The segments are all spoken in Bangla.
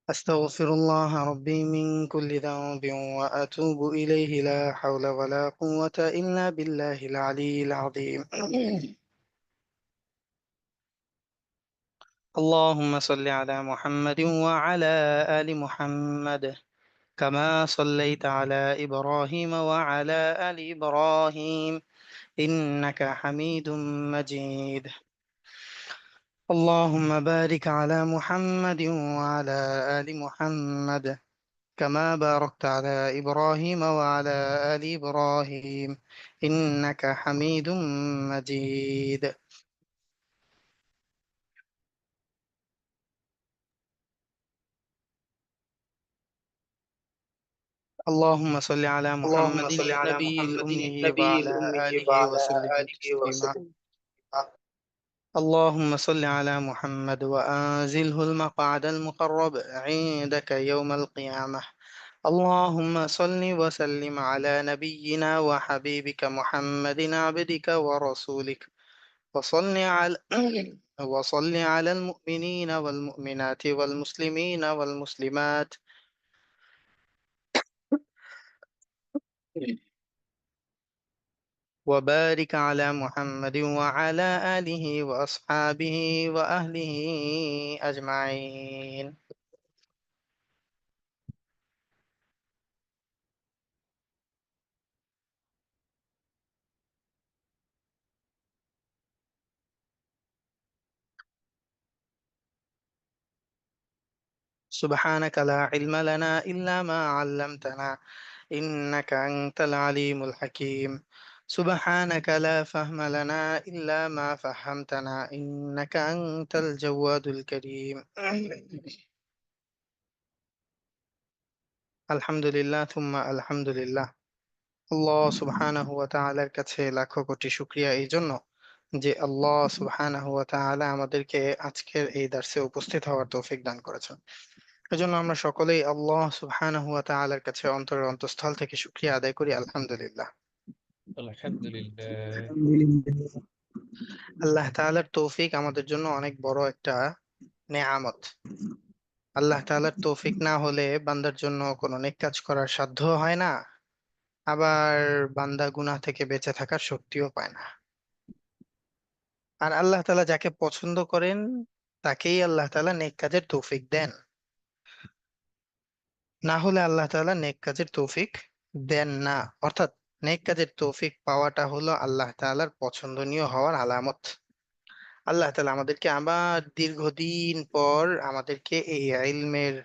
أستغفر الله ربي من كل ذنب وأتوب إليه لا حول ولا قوة إلا بالله العلي العظيم. اللهم صل على محمد وعلى آل محمد كما صليت على إبراهيم وعلى آل إبراهيم إنك حميد مجيد. اللهم بارك على محمد وعلى آل محمد كما باركت على إبراهيم وعلى آل إبراهيم إنك حميد مجيد. اللهم صل على اللهم محمد صل على النبي محمد الأمي النبي وعلى الأمي آله وعلى وسلم آله تسليما. وسلم. اللهم صل على محمد وأنزله المقعد المقرب عندك يوم القيامة. اللهم صل وسلم على نبينا وحبيبك محمد عبدك ورسولك وصل على وصل على المؤمنين والمؤمنات والمسلمين والمسلمات وبارك على محمد وعلى آله وأصحابه وأهله أجمعين. سبحانك لا علم لنا إلا ما علمتنا إنك أنت العليم الحكيم. سبحانك لا فهم لنا إلا ما فهمتنا إنك أنت الجواد الكريم. আলহামদুলিল্লাহ থুম্মা আলহামদুলিল্লাহ। আল্লাহ সুবহানাহু ওয়া তাআলার কাছে লাখো কোটি শুকরিয়া এই জন্য যে আল্লাহ সুবহানাহু ওয়া তাআলা আমাদেরকে আজকের এই দার্সে উপস্থিত হওয়ার তৌফিক দান করেছেন। এজন্য আমরা সকলেই আল্লাহ সুবহানাহু ওয়া তাআলার কাছে অন্তরের অন্তঃস্থল থেকে শুকরিয়া আদায় করি আলহামদুলিল্লাহ। আলহামদুলিল্লাহ। আল্লাহ তাআলার তৌফিক আমাদের জন্য অনেক বড় একটা নেয়ামত। আল্লাহ তাআলার তৌফিক না হলে বান্দার জন্য কোনো নেক কাজ করার সাধ্য হয় না, আবার বান্দা গুনাহ থেকে বেঁচে থাকার শক্তিও পায় না। আর আল্লাহ তাআলা যাকে পছন্দ করেন তাকেই আল্লাহ তাআলা নেক কাজের তৌফিক দেন, না হলে আল্লাহ তাআলা নেক কাজের তৌফিক দেন না। অর্থাৎ নেক কাজের তৌফিক পাওয়াটা হলো আল্লাহ তাআলার পছন্দনীয় হওয়ার আলামত। আল্লাহ তাআলা আমাদেরকে আবার দীর্ঘদিন পর আমাদেরকে এই ইলমের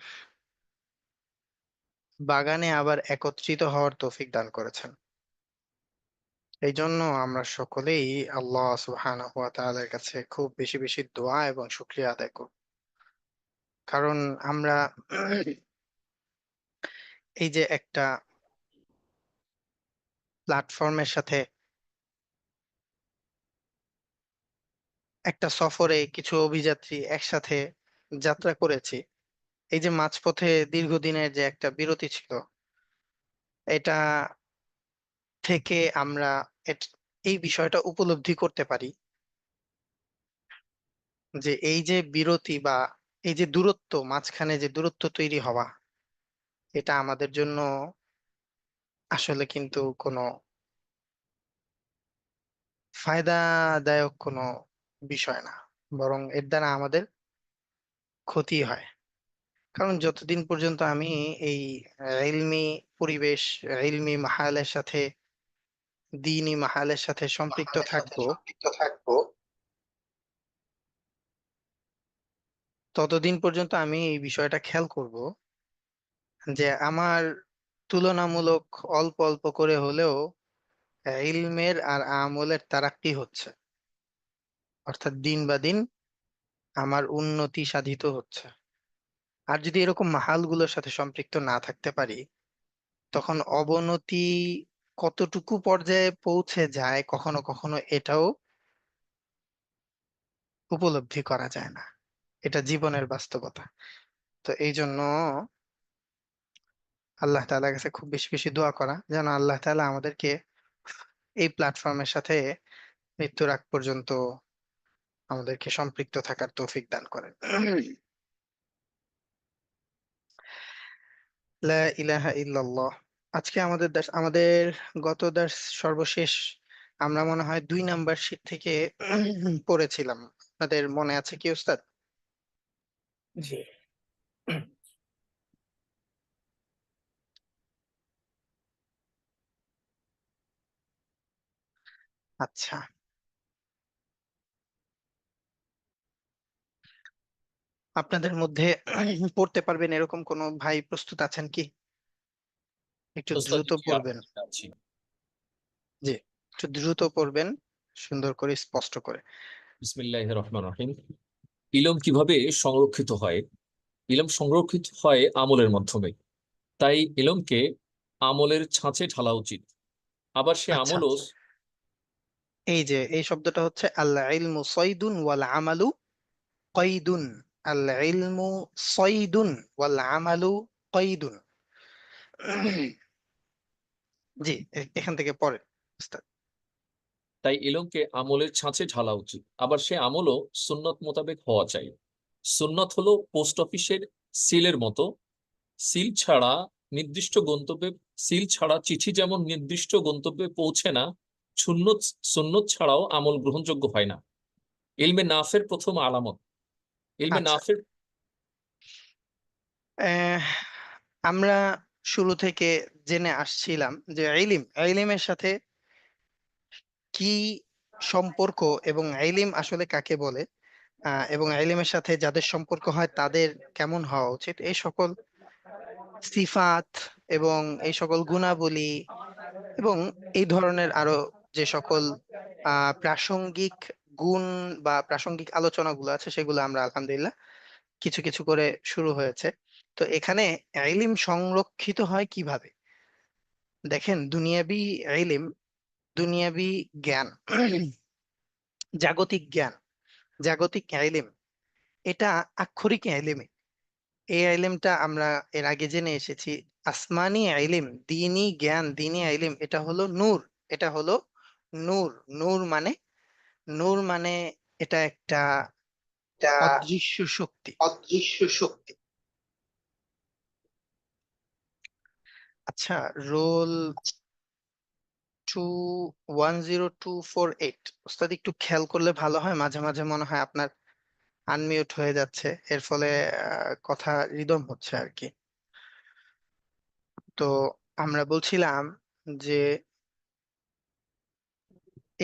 বাগানে আবার একত্রিত হওয়ার তৌফিক দান করেছেন। এই জন্য আমরা সকলেই আল্লাহ সুবহানাহু ওয়া তাআলার কাছে খুব বেশি বেশি দোয়া এবং শুকরিয়া আদায় করব। কারণ আমরা এই যে একটা প্ল্যাটফর্মের সাথে একটা সফরে কিছু অভিযাত্রী একসাথে যাত্রা করেছি, এই যে মাঝপথে দীর্ঘদিনের যে একটা বিরতি ছিল, এটা থেকে আমরা এই বিষয়টা উপলব্ধি করতে পারি যে এই যে বিরতি বা এই যে দূরত্ব, মাঝখানে যে দূরত্ব তৈরি হওয়া, এটা আমাদের জন্য আসলে কিন্তু কোনো ফায়দাদায়ক কোনো বিষয় না, বরং এর দ্বারা আমাদের ক্ষতি হয়। কারণ যতদিন পর্যন্ত আমি এই ইলমি পরিবেশ, ইলমি মাহালের সাথে, দ্বীনি মাহালের সাথে সম্পৃক্ত মাহালের সাথে থাকবো, সম্পৃক্ত থাকবো, ততদিন পর্যন্ত আমি এই বিষয়টা খেয়াল করব যে আমার তুলনামূলক অল্প অল্প করে হলেও ইলমের আর আমলের তারাক্কি হচ্ছে, অর্থাৎ দিন বা দিন আমার উন্নতি সাধিত হচ্ছে। আর যদি এরকম মাহালগুলোর সাথে সম্পৃক্ত না থাকতে পারি, তখন অবনতি কতটুকু পর্যায়ে পৌঁছে যায় কখনো কখনো এটাও উপলব্ধি করা যায় না। এটা জীবনের বাস্তবতা। তো এই জন্য আল্লাহ তাআলার কাছে খুব বেশি বেশি দোয়া করা যেন আল্লাহ তাআলা আমাদেরকে এই প্ল্যাটফর্মের সাথে মৃত্যুর আগ পর্যন্ত আমাদেরকে সম্পৃক্ত থাকার তৌফিক দান করেন। লা ইলাহা ইল্লাল্লাহ। আজকে আমাদের আমাদের গত দার্স সর্বশেষ আমরা মনে হয় 2 নাম্বার শীট থেকে পড়েছিলাম। আপনাদের মনে আছে কি উস্তাদ? জি। আচ্ছা, আপনাদের মধ্যে পড়তে পারবেন এরকম কোন ভাই প্রস্তুত আছেন কি? একটু ওস্তাদ দ্রুত জি, পড়বেন। আমি আছি। জি, একটু দ্রুত পড়বেন, সুন্দর করে স্পষ্ট করে। বিসমিল্লাহির রহমানির রহিম। ইলম কিভাবে সংরক্ষিত হয়? ইলম সংরক্ষিত হয় আমলের মাধ্যমে। তাই ইলমকে আমলের ছাঁচে ঢালা উচিত। আবার সে আচ্ছা আমলও আচ্ছা, এই যে এই শব্দটা হচ্ছে আল ইলমু সাইদুন ওয়াল আমালু কয়দুন। আল ইলমু সাইদুন ওয়াল আমালু কয়দুন। জি, এখান থেকে পড়েন উস্তাদ। তাই ইলমকে আমলের ছাঁচে ঢালা উচিত। আবার সে আমলও সুন্নত মোতাবেক হওয়া চাই। সুন্নত হলো পোস্ট অফিসের সিলের মতো। সিল ছাড়া নির্দিষ্ট গন্তব্যে সিল ছাড়া চিঠি যেমন নির্দিষ্ট গন্তব্যে পৌঁছে না, সুন্নত সুন্নত ছাড়াও আমল গ্রহণযোগ্য হয় না। ইলমে নাফের প্রথম আলামত। ইলমে আচ্ছা, নাফের আহ, আমরা শুরু থেকে জেনে আসছিলাম যে ইলিমের সাথে কি সম্পর্ক, এবং ইলিম আসলে কাকে বলে, এবং ইলিমের সাথে যাদের সম্পর্ক হয় তাদের কেমন হওয়া উচিত, এই সকল সিফাত এবং এই সকল গুণাবলী এবং এই ধরনের আরো যে সকল প্রাসঙ্গিক গুণ বা প্রাসঙ্গিক আলোচনাগুলো আছে সেগুলো আমরা আলহামদুলিল্লাহ কিছু কিছু করে শুরু হয়েছে। তো এখানে ইলিম সংরক্ষিত হয় কিভাবে? দেখেন, ইলিম, দুনিয়াবি জ্ঞান, জাগতিক জ্ঞান, জাগতিক ইলিম, এটা আক্ষরিক ইলিমে। এই ইলিমটা আমরা এর আগে জেনে এসেছি। আসমানি ইলিম, দ্বীনি জ্ঞান, দ্বীনি ইলিম, এটা হলো নূর। এটা হলো নূর। নূর মানে, নূর মানে এটা একটা একটা অদৃশ্য শক্তি। অদৃশ্য শক্তি। আচ্ছা, রোল 210248, ওস্তাদ একটু খেয়াল করলে ভালো হয়, মাঝে মাঝে মনে হয় আপনার আনমিউট হয়ে যাচ্ছে, এর ফলে কথা রিদম হচ্ছে আর কি। তো আমরা বলছিলাম যে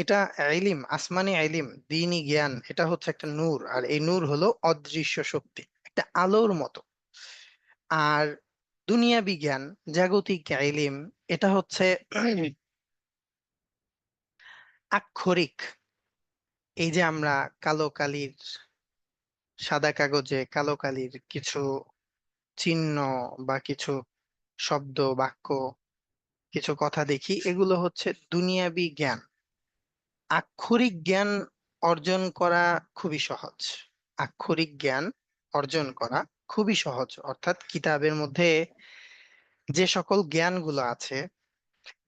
এটা ইলিম, আসমানি ইলিম, দ্বীনি জ্ঞান, এটা হচ্ছে একটা নূর, আর এই নূর হলো অদৃশ্য শক্তি, একটা আলোর মতো। আর দুনিয়া বিজ্ঞান, জাগতিক ইলিম, এটা হচ্ছে আক্ষরিক। এই যে আমরা কালো কালির, সাদা কাগজে কালো কালির কিছু চিহ্ন বা কিছু শব্দ, বাক্য, কিছু কথা দেখি, এগুলো হচ্ছে দুনিয়াবি জ্ঞান। আক্ষরিক জ্ঞান অর্জন করা খুবই সহজ। আক্ষরিক জ্ঞান অর্জন করা খুবই সহজ, অর্থাৎ কিতাবের মধ্যে যে সকল জ্ঞানগুলো আছে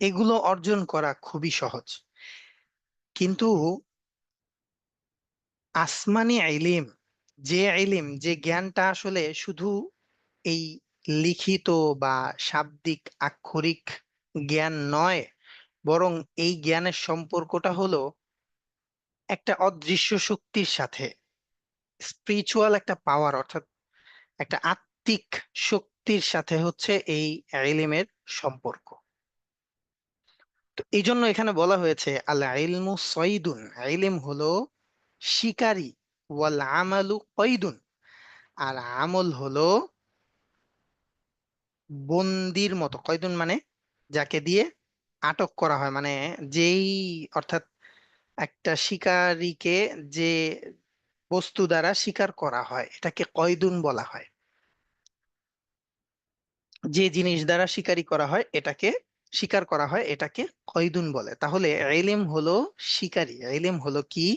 এগুলো অর্জন করা খুবই সহজ। কিন্তু আসমানি ইলিম, যে ইলিম, যে জ্ঞানটা আসলে শুধু এই লিখিত বা শাব্দিক আক্ষরিক জ্ঞান নয়, বরং এই জ্ঞানের সম্পর্কটা হলো একটা অদৃশ্য শক্তির সাথে, স্পিরিচুয়াল একটা পাওয়ার, অর্থাৎ একটা আত্মিক শক্তির সাথে হচ্ছে এই ইলমের সম্পর্ক। তো এই জন্য এখানে বলা হয়েছে আল ইলমু সয়দুন, ইলম হলো শিকারী, ওয়াল আমালু কয়দুন, আর আমল হলো বন্দির মতো। কয়দুন মানে যাকে দিয়ে আটক করা হয়, মানে যেই, অর্থাৎ একটা শিকারীকে যে বস্তু দ্বারা শিকার করা হয় এটাকে কয়দুন বলা হয়। যে জিনিস দ্বারা শিকারি করা হয় এটাকে, শিকার করা হয় এটাকে কয়দুন বলে। তাহলে ইলম হলো শিকারী, ইলম হলো কি?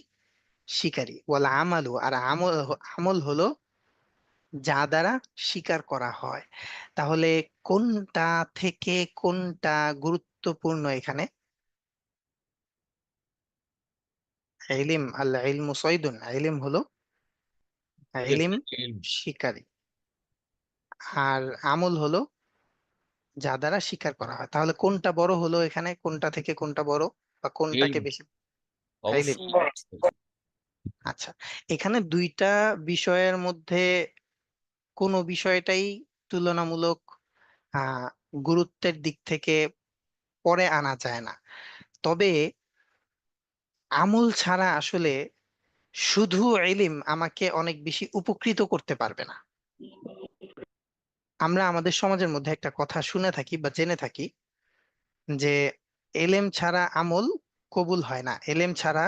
শিকারী। ওয়াল আমালু, আর আমল, আমল হলো যা দ্বারা শিকার করা হয়। তাহলে কোনটা থেকে কোনটা গুরুত্বপূর্ণ এখানে? ইলম, আল ইলমু সয়দুন, ইলম হলো, ইলম শিকারী, আর আমল হলো যা দ্বারা স্বীকার করা হয়। তাহলে কোনটা বড় হলো এখানে, কোনটা থেকে কোনটা বড়, বা কোনটাকে ইলম, বেশি? ইলম। অবশ্যই। আচ্ছা, এখানে দুইটা বিষয়ের মধ্যে কোনো বিষয়টাই তুলনামূলক আহ গুরুত্বের দিক থেকে পরে আনা যায় না। তবে আমল ছাড়া আসলে শুধু ইলম আমাকে অনেক বেশি উপকৃত করতে পারবে না। আমরা আমাদের সমাজের মধ্যে একটা কথা শুনে থাকি বা জেনে থাকি যে এলেম ছাড়া আমল কবুল হয় না, এলেম ছাড়া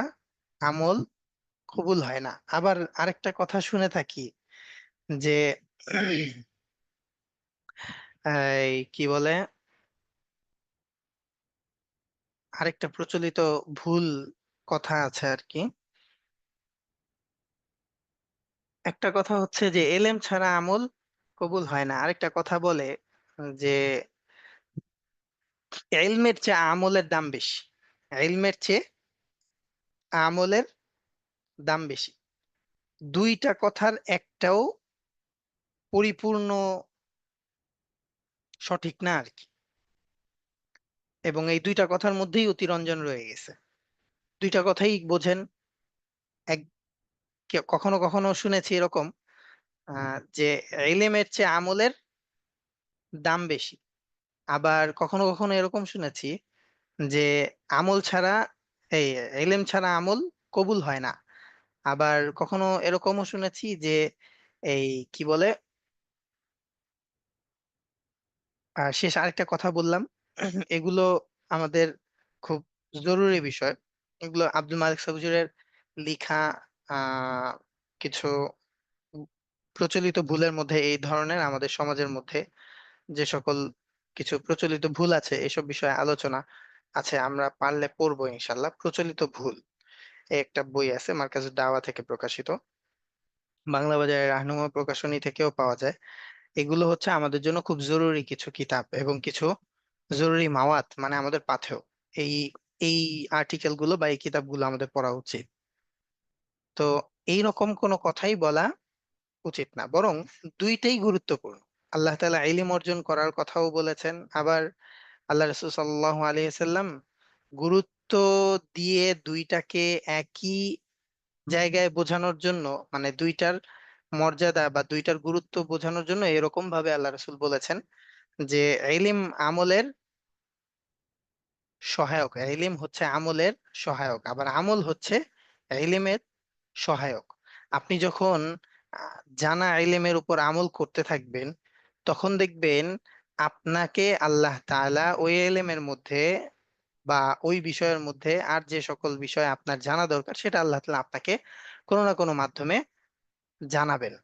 আমল কবুল হয় না। আবার আরেকটা কথা শুনে থাকি যে এই কি বলে, আরেকটা প্রচলিত ভুল কথা আছে আর কি। একটা কথা হচ্ছে যে এলেম ছাড়া আমল কবুল হয় না, আরেকটা কথা বলে যে ইলমের চেয়ে আমলের দাম বেশি, ইলমের চেয়ে আমলের দাম বেশি। দুইটা কথার একটাও পরিপূর্ণ সঠিক না আর কি। এবং এই দুইটা কথার মধ্যেই অতিরঞ্জন রয়ে গেছে। দুইটা কথাই বোঝেন। এক, কখনো কখনো শুনেছি এরকম যে ইলমের চেয়ে আমলের দাম বেশি। আবার কখনো কখনো এরকম শুনেছি যে আমল ছাড়া, এই ইলম ছাড়া আমল কবুল হয় না। আবার কখনো এরকমও শুনেছি যে এই কি বলে, শেষ আরেকটা কথা বললাম। এগুলো আমাদের খুব জরুরি বিষয়। এগুলো আব্দুল মালিক সাবজুরের লেখা আহ কিছু প্রচলিত ভুলের মধ্যে এই ধরনের আমাদের সমাজের মধ্যে যে সকল কিছু প্রচলিত ভুল আছে, এসব বিষয়ে আলোচনা আছে। আমরা পারলে পড়বো ইনশাল্লাহ। প্রচলিত ভুল, এই একটা বই আছে মার্কাজুদ দাওয়া থেকে প্রকাশিত, বাংলা বাজারে রাহনুমা প্রকাশনী থেকেও পাওয়া যায়। এগুলো হচ্ছে আমাদের জন্য খুব জরুরি কিছু কিতাব এবং কিছু জরুরি মাওয়াত, মানে আমাদের পাথেয়। এই এই আর্টিকেল গুলো বা এই কিতাবগুলো আমাদের পড়া উচিত। তো এই রকম কোনো কথাই বলা উচিত না, বরং দুইটাই গুরুত্বপূর্ণ। আল্লাহ তাআলা ইলম অর্জন করার কথাও বলেছেন, আবার আল্লাহ রাসূল সাল্লাল্লাহু আলাইহি সাল্লাম গুরুত্ব দিয়ে দুইটাকে একই জায়গায় বোঝানোর জন্য, মানে দুইটার মর্যাদা বা দুইটার গুরুত্ব বোঝানোর জন্য এরকম ভাবে আল্লাহ রাসূল বলেছেন যে ইলম আমলের সহায়ক, ইলম হচ্ছে আমলের সহায়ক, আবার আমল হচ্ছে ইলমের সহায়ক। আপনি যখন জানা ইলমের উপর আমল করতে থাকবেন, তখন দেখবেন আপনাকে আল্লাহ তাআলা ওই ইলমের মধ্যে বা ওই বিষয়ের মধ্যে আর যে সকল বিষয় আপনার জানা দরকার, সেটা আল্লাহ তাআলা আপনাকে কোনো না কোনো মাধ্যমে জানাবেন।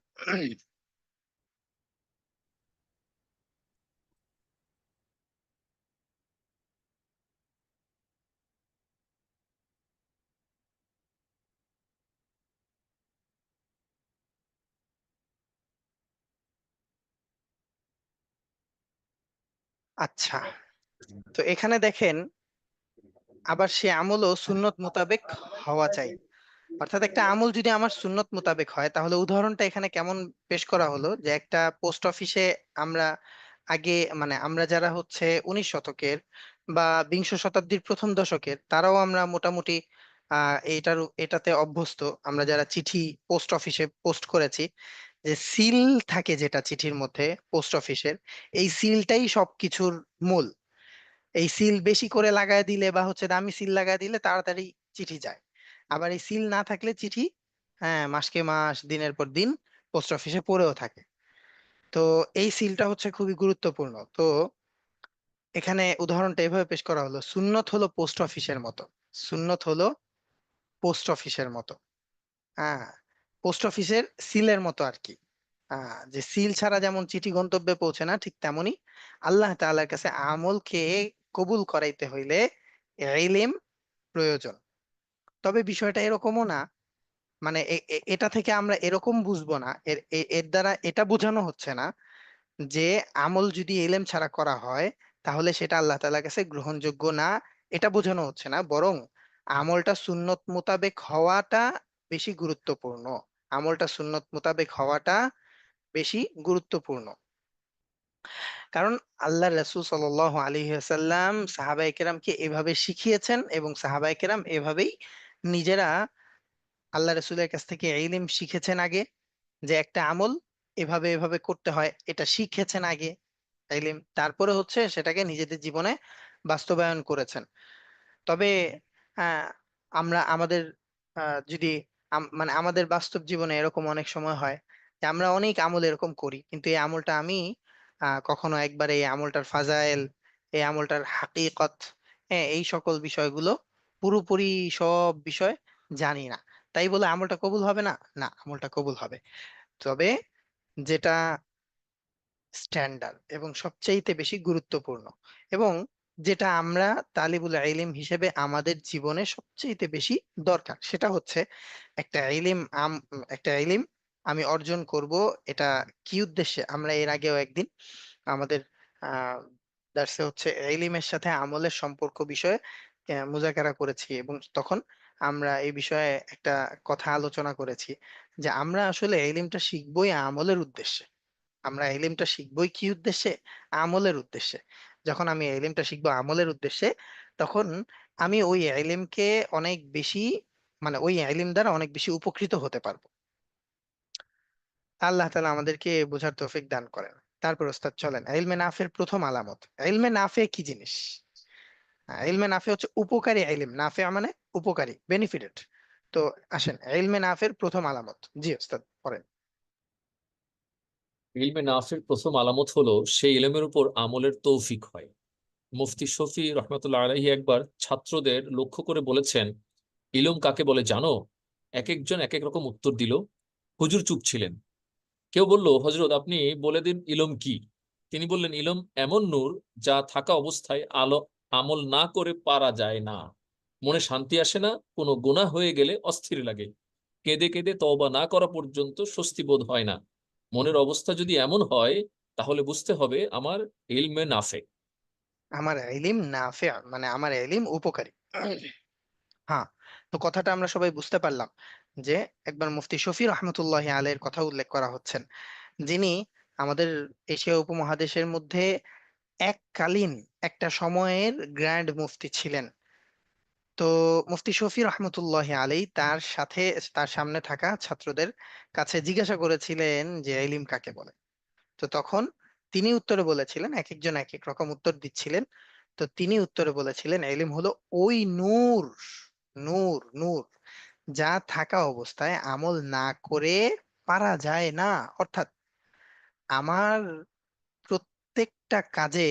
আচ্ছা, তো এখানে দেখেন আবার সে আমলও সুন্নত মোতাবেক হওয়া চাই। অর্থাৎ একটা আমল যদি আমার সুন্নত মোতাবেক হয়, তাহলে উদাহরণটা এখানে কেমন পেশ করা হলো যে একটা পোস্ট অফিসে আমরা আগে, মানে আমরা যারা হচ্ছে 19 শতকের বা বিংশ শতাব্দীর প্রথম দশকের, তারাও আমরা মোটামুটি এটাতে অভ্যস্ত। আমরা যারা চিঠি পোস্ট অফিসে পোস্ট করেছি, যে সিল থাকে যেটা চিঠির মধ্যে পোস্ট অফিসের, এই সিলটাই সবকিছুর মূল। এই সিল বেশি করে লাগায় দিলে বা হচ্ছে দামি সিল লাগায় দিলে তাড়াতাড়ি চিঠি যায়। আবার এই সিল না থাকলে চিঠি, হ্যাঁ, মাসকে মাস দিনের পর দিন পোস্ট অফিসে পড়েও থাকে। তো এই সিলটা হচ্ছে খুবই গুরুত্বপূর্ণ। তো এখানে উদাহরণটা এভাবে পেশ করা হলো, সুন্নত হলো পোস্ট অফিসের মতো, সুন্নত হলো পোস্ট অফিসের মতো, হ্যাঁ, পোস্ট অফিসের সিলের মতো আর কি। যে সিল ছাড়া যেমন চিঠি গন্তব্যে পৌঁছে না, ঠিক তেমনি আল্লাহ তাআলার কাছে আমলকে কবুল করাইতে হইলে ইলম প্রয়োজন। তবে বিষয়টা এরকমও না, মানে এটা থেকে আমরা এরকম বুঝবো না, এর দ্বারা এটা বোঝানো হচ্ছে না যে আমল যদি ইলম ছাড়া করা হয় তাহলে সেটা আল্লাহ তাআলার কাছে গ্রহণযোগ্য না, এটা বোঝানো হচ্ছে না। বরং আমলটা সুন্নত মোতাবেক হওয়াটা বেশি গুরুত্বপূর্ণ, আমলটা সুন্নত মোতাবেক হওয়াটা বেশি গুরুত্বপূর্ণ। কারণ আল্লাহ রাসূল সাল্লাল্লাহু আলাইহি ওয়াসাল্লাম সাহাবায়ে কেরামকে এভাবে শিখিয়েছেন, এবং সাহাবায়ে কেরাম এভাবেই নিজেরা আল্লাহ রাসূলের কাছ থেকে ইলম শিখেছেন আগে, যে একটা আমল এভাবে এভাবে করতে হয়, এটা শিখেছেন আগে ইলম, তারপরে হচ্ছে সেটাকে নিজেদের জীবনে বাস্তবায়ন করেছেন। তবে আহ, আমরা আমাদের যদি মানে আমাদের বাস্তব জীবনে এরকম অনেক সময় হয় যে আমরা অনেক আমল এরকম করি, কিন্তু এই আমলটা আমি কখনো একবারে এই আমলটার ফাজাইল, এই আমলটার হাকিকত, হ্যাঁ, এই সকল বিষয়গুলো পুরোপুরি সব বিষয় জানি না। তাই বলে আমলটা কবুল হবে না? না, আমলটা কবুল হবে। তবে যেটা স্ট্যান্ডার্ড এবং সবচাইতে বেশি গুরুত্বপূর্ণ, এবং যেটা আমরা তালিবুল ইলম হিসেবে আমাদের জীবনে সবচাইতে বেশি দরকার, সেটা হচ্ছে একটা ইলম। একটা ইলম আমি অর্জন করব, এটা কি উদ্দেশ্যে? আমরা এর আগেও একদিন আমাদের আহ দার্সে হচ্ছে ইলমের সাথে আমলের সম্পর্ক বিষয়ে মুজাকারা করেছি, এবং তখন আমরা এই বিষয়ে একটা কথা আলোচনা করেছি যে আমরা আসলে ইলমটা শিখবোই আমলের উদ্দেশ্যে। আমরা এলিমটা শিখবোই কি উদ্দেশ্যে? আমলের উদ্দেশ্যে। যখন আমি এলিমটা শিখবো আমলের উদ্দেশ্যে, তখন আমি ওই এলিমকে অনেক বেশি, মানে ওই এলিম দ্বারা অনেক বেশি উপকৃত হতে পারবো। আল্লাহ তাআলা আমাদেরকে বোঝার তৌফিক দান করেন। তারপর ওস্তাদ চলেন, ইলমে নাফের প্রথম আলামত। ইলমে নাফে কি জিনিস? ইলমে নাফে হচ্ছে উপকারী ইলম, নাফে মানে উপকারী, বেনিফিটেড। তো আসেন, ইলমে নাফের প্রথম আলামত। জি ওস্তাদ, পড়েন। ইলমে নাফের প্রথম আলামত হলো সেই ইলমের উপর আমলের তৌফিক হয়। মুফতি শফি রহমতুল্লাহ আলাইহি একবার ছাত্রদের লক্ষ্য করে বলেছেন, ইলম কাকে বলে জানো? এক একজন এক এক রকম উত্তর দিল। হুজুর চুপ ছিলেন। কেউ বলল, হজরত আপনি বলে দিন ইলম কি। তিনি বললেন, ইলম এমন নূর যা থাকা অবস্থায় আলো আমল না করে পারা যায় না। মনে শান্তি আসে না, কোনো গুনাহ হয়ে গেলে অস্থির লাগে, কেঁদে কেঁদে তওবা না করা পর্যন্ত স্বস্তি বোধ হয় না। মনের অবস্থা যদি এমন হয়, তাহলে বুঝতে হবে আমার ইলমে নাফে। আমার ইলিম নাফে, মানে আমার ইলিম উপকারী। হ্যাঁ, তো কথাটা আমরা সবাই বুঝতে পারলাম যে একবার মুফতি শফি রহমতুল্লাহ আলের কথা উল্লেখ করা হচ্ছেন, যিনি আমাদের এশিয়া উপমহাদেশের মধ্যে এককালীন একটা সময়ের গ্র্যান্ড মুফতি ছিলেন। তো মুফতি শফি রহমতুল্লাহ আলাই তার সাথে, তার সামনে থাকা ছাত্রদের কাছে জিজ্ঞাসা করেছিলেন যে ইলিম কাকে বলে। তো তখন তিনি উত্তরে বলেছিলেন, এক একজন এক এক রকম উত্তর দিচ্ছিলেন। তো তিনি উত্তরে বলেছিলেন ইলম হলো ওই নূর, নূর যা থাকা অবস্থায় আমল না করে পারা যায় না। অর্থাৎ আমার প্রত্যেকটা কাজে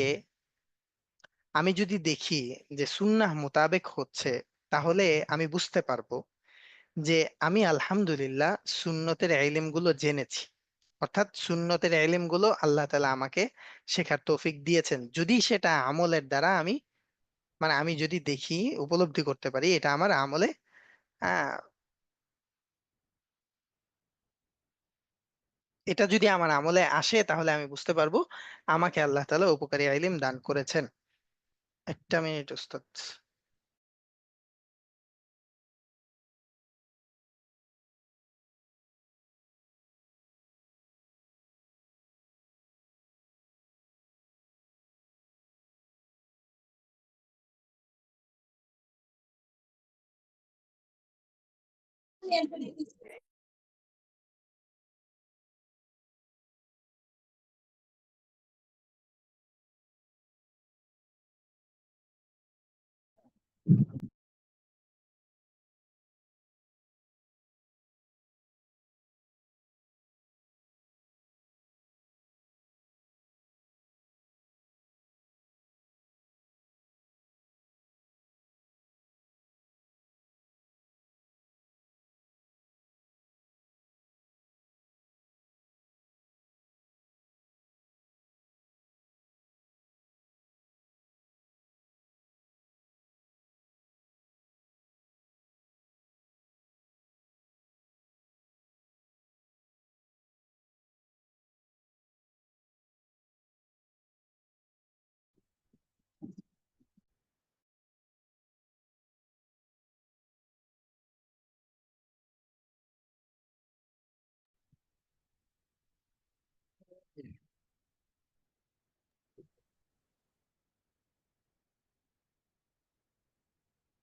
আমি যদি দেখি যে সুন্নাহ মোতাবেক হচ্ছে, তাহলে আমি বুঝতে পারবো যে আমি আলহামদুলিল্লাহ সুন্নতের ইলম গুলো জেনেছি। অর্থাৎ সুন্নতের ইলম গুলো আল্লাহ তাআলা আমাকে শেখার তৌফিক দিয়েছেন, যদি সেটা আমলের দ্বারা আমি, মানে আমি যদি দেখি, উপলব্ধি করতে পারি এটা আমার আমলে আহ এটা যদি আমার আমলে আসে, তাহলে আমি বুঝতে পারবো আমাকে আল্লাহ তাআলা উপকারী ইলম দান করেছেন। একটা মিনিট উস্তাদ।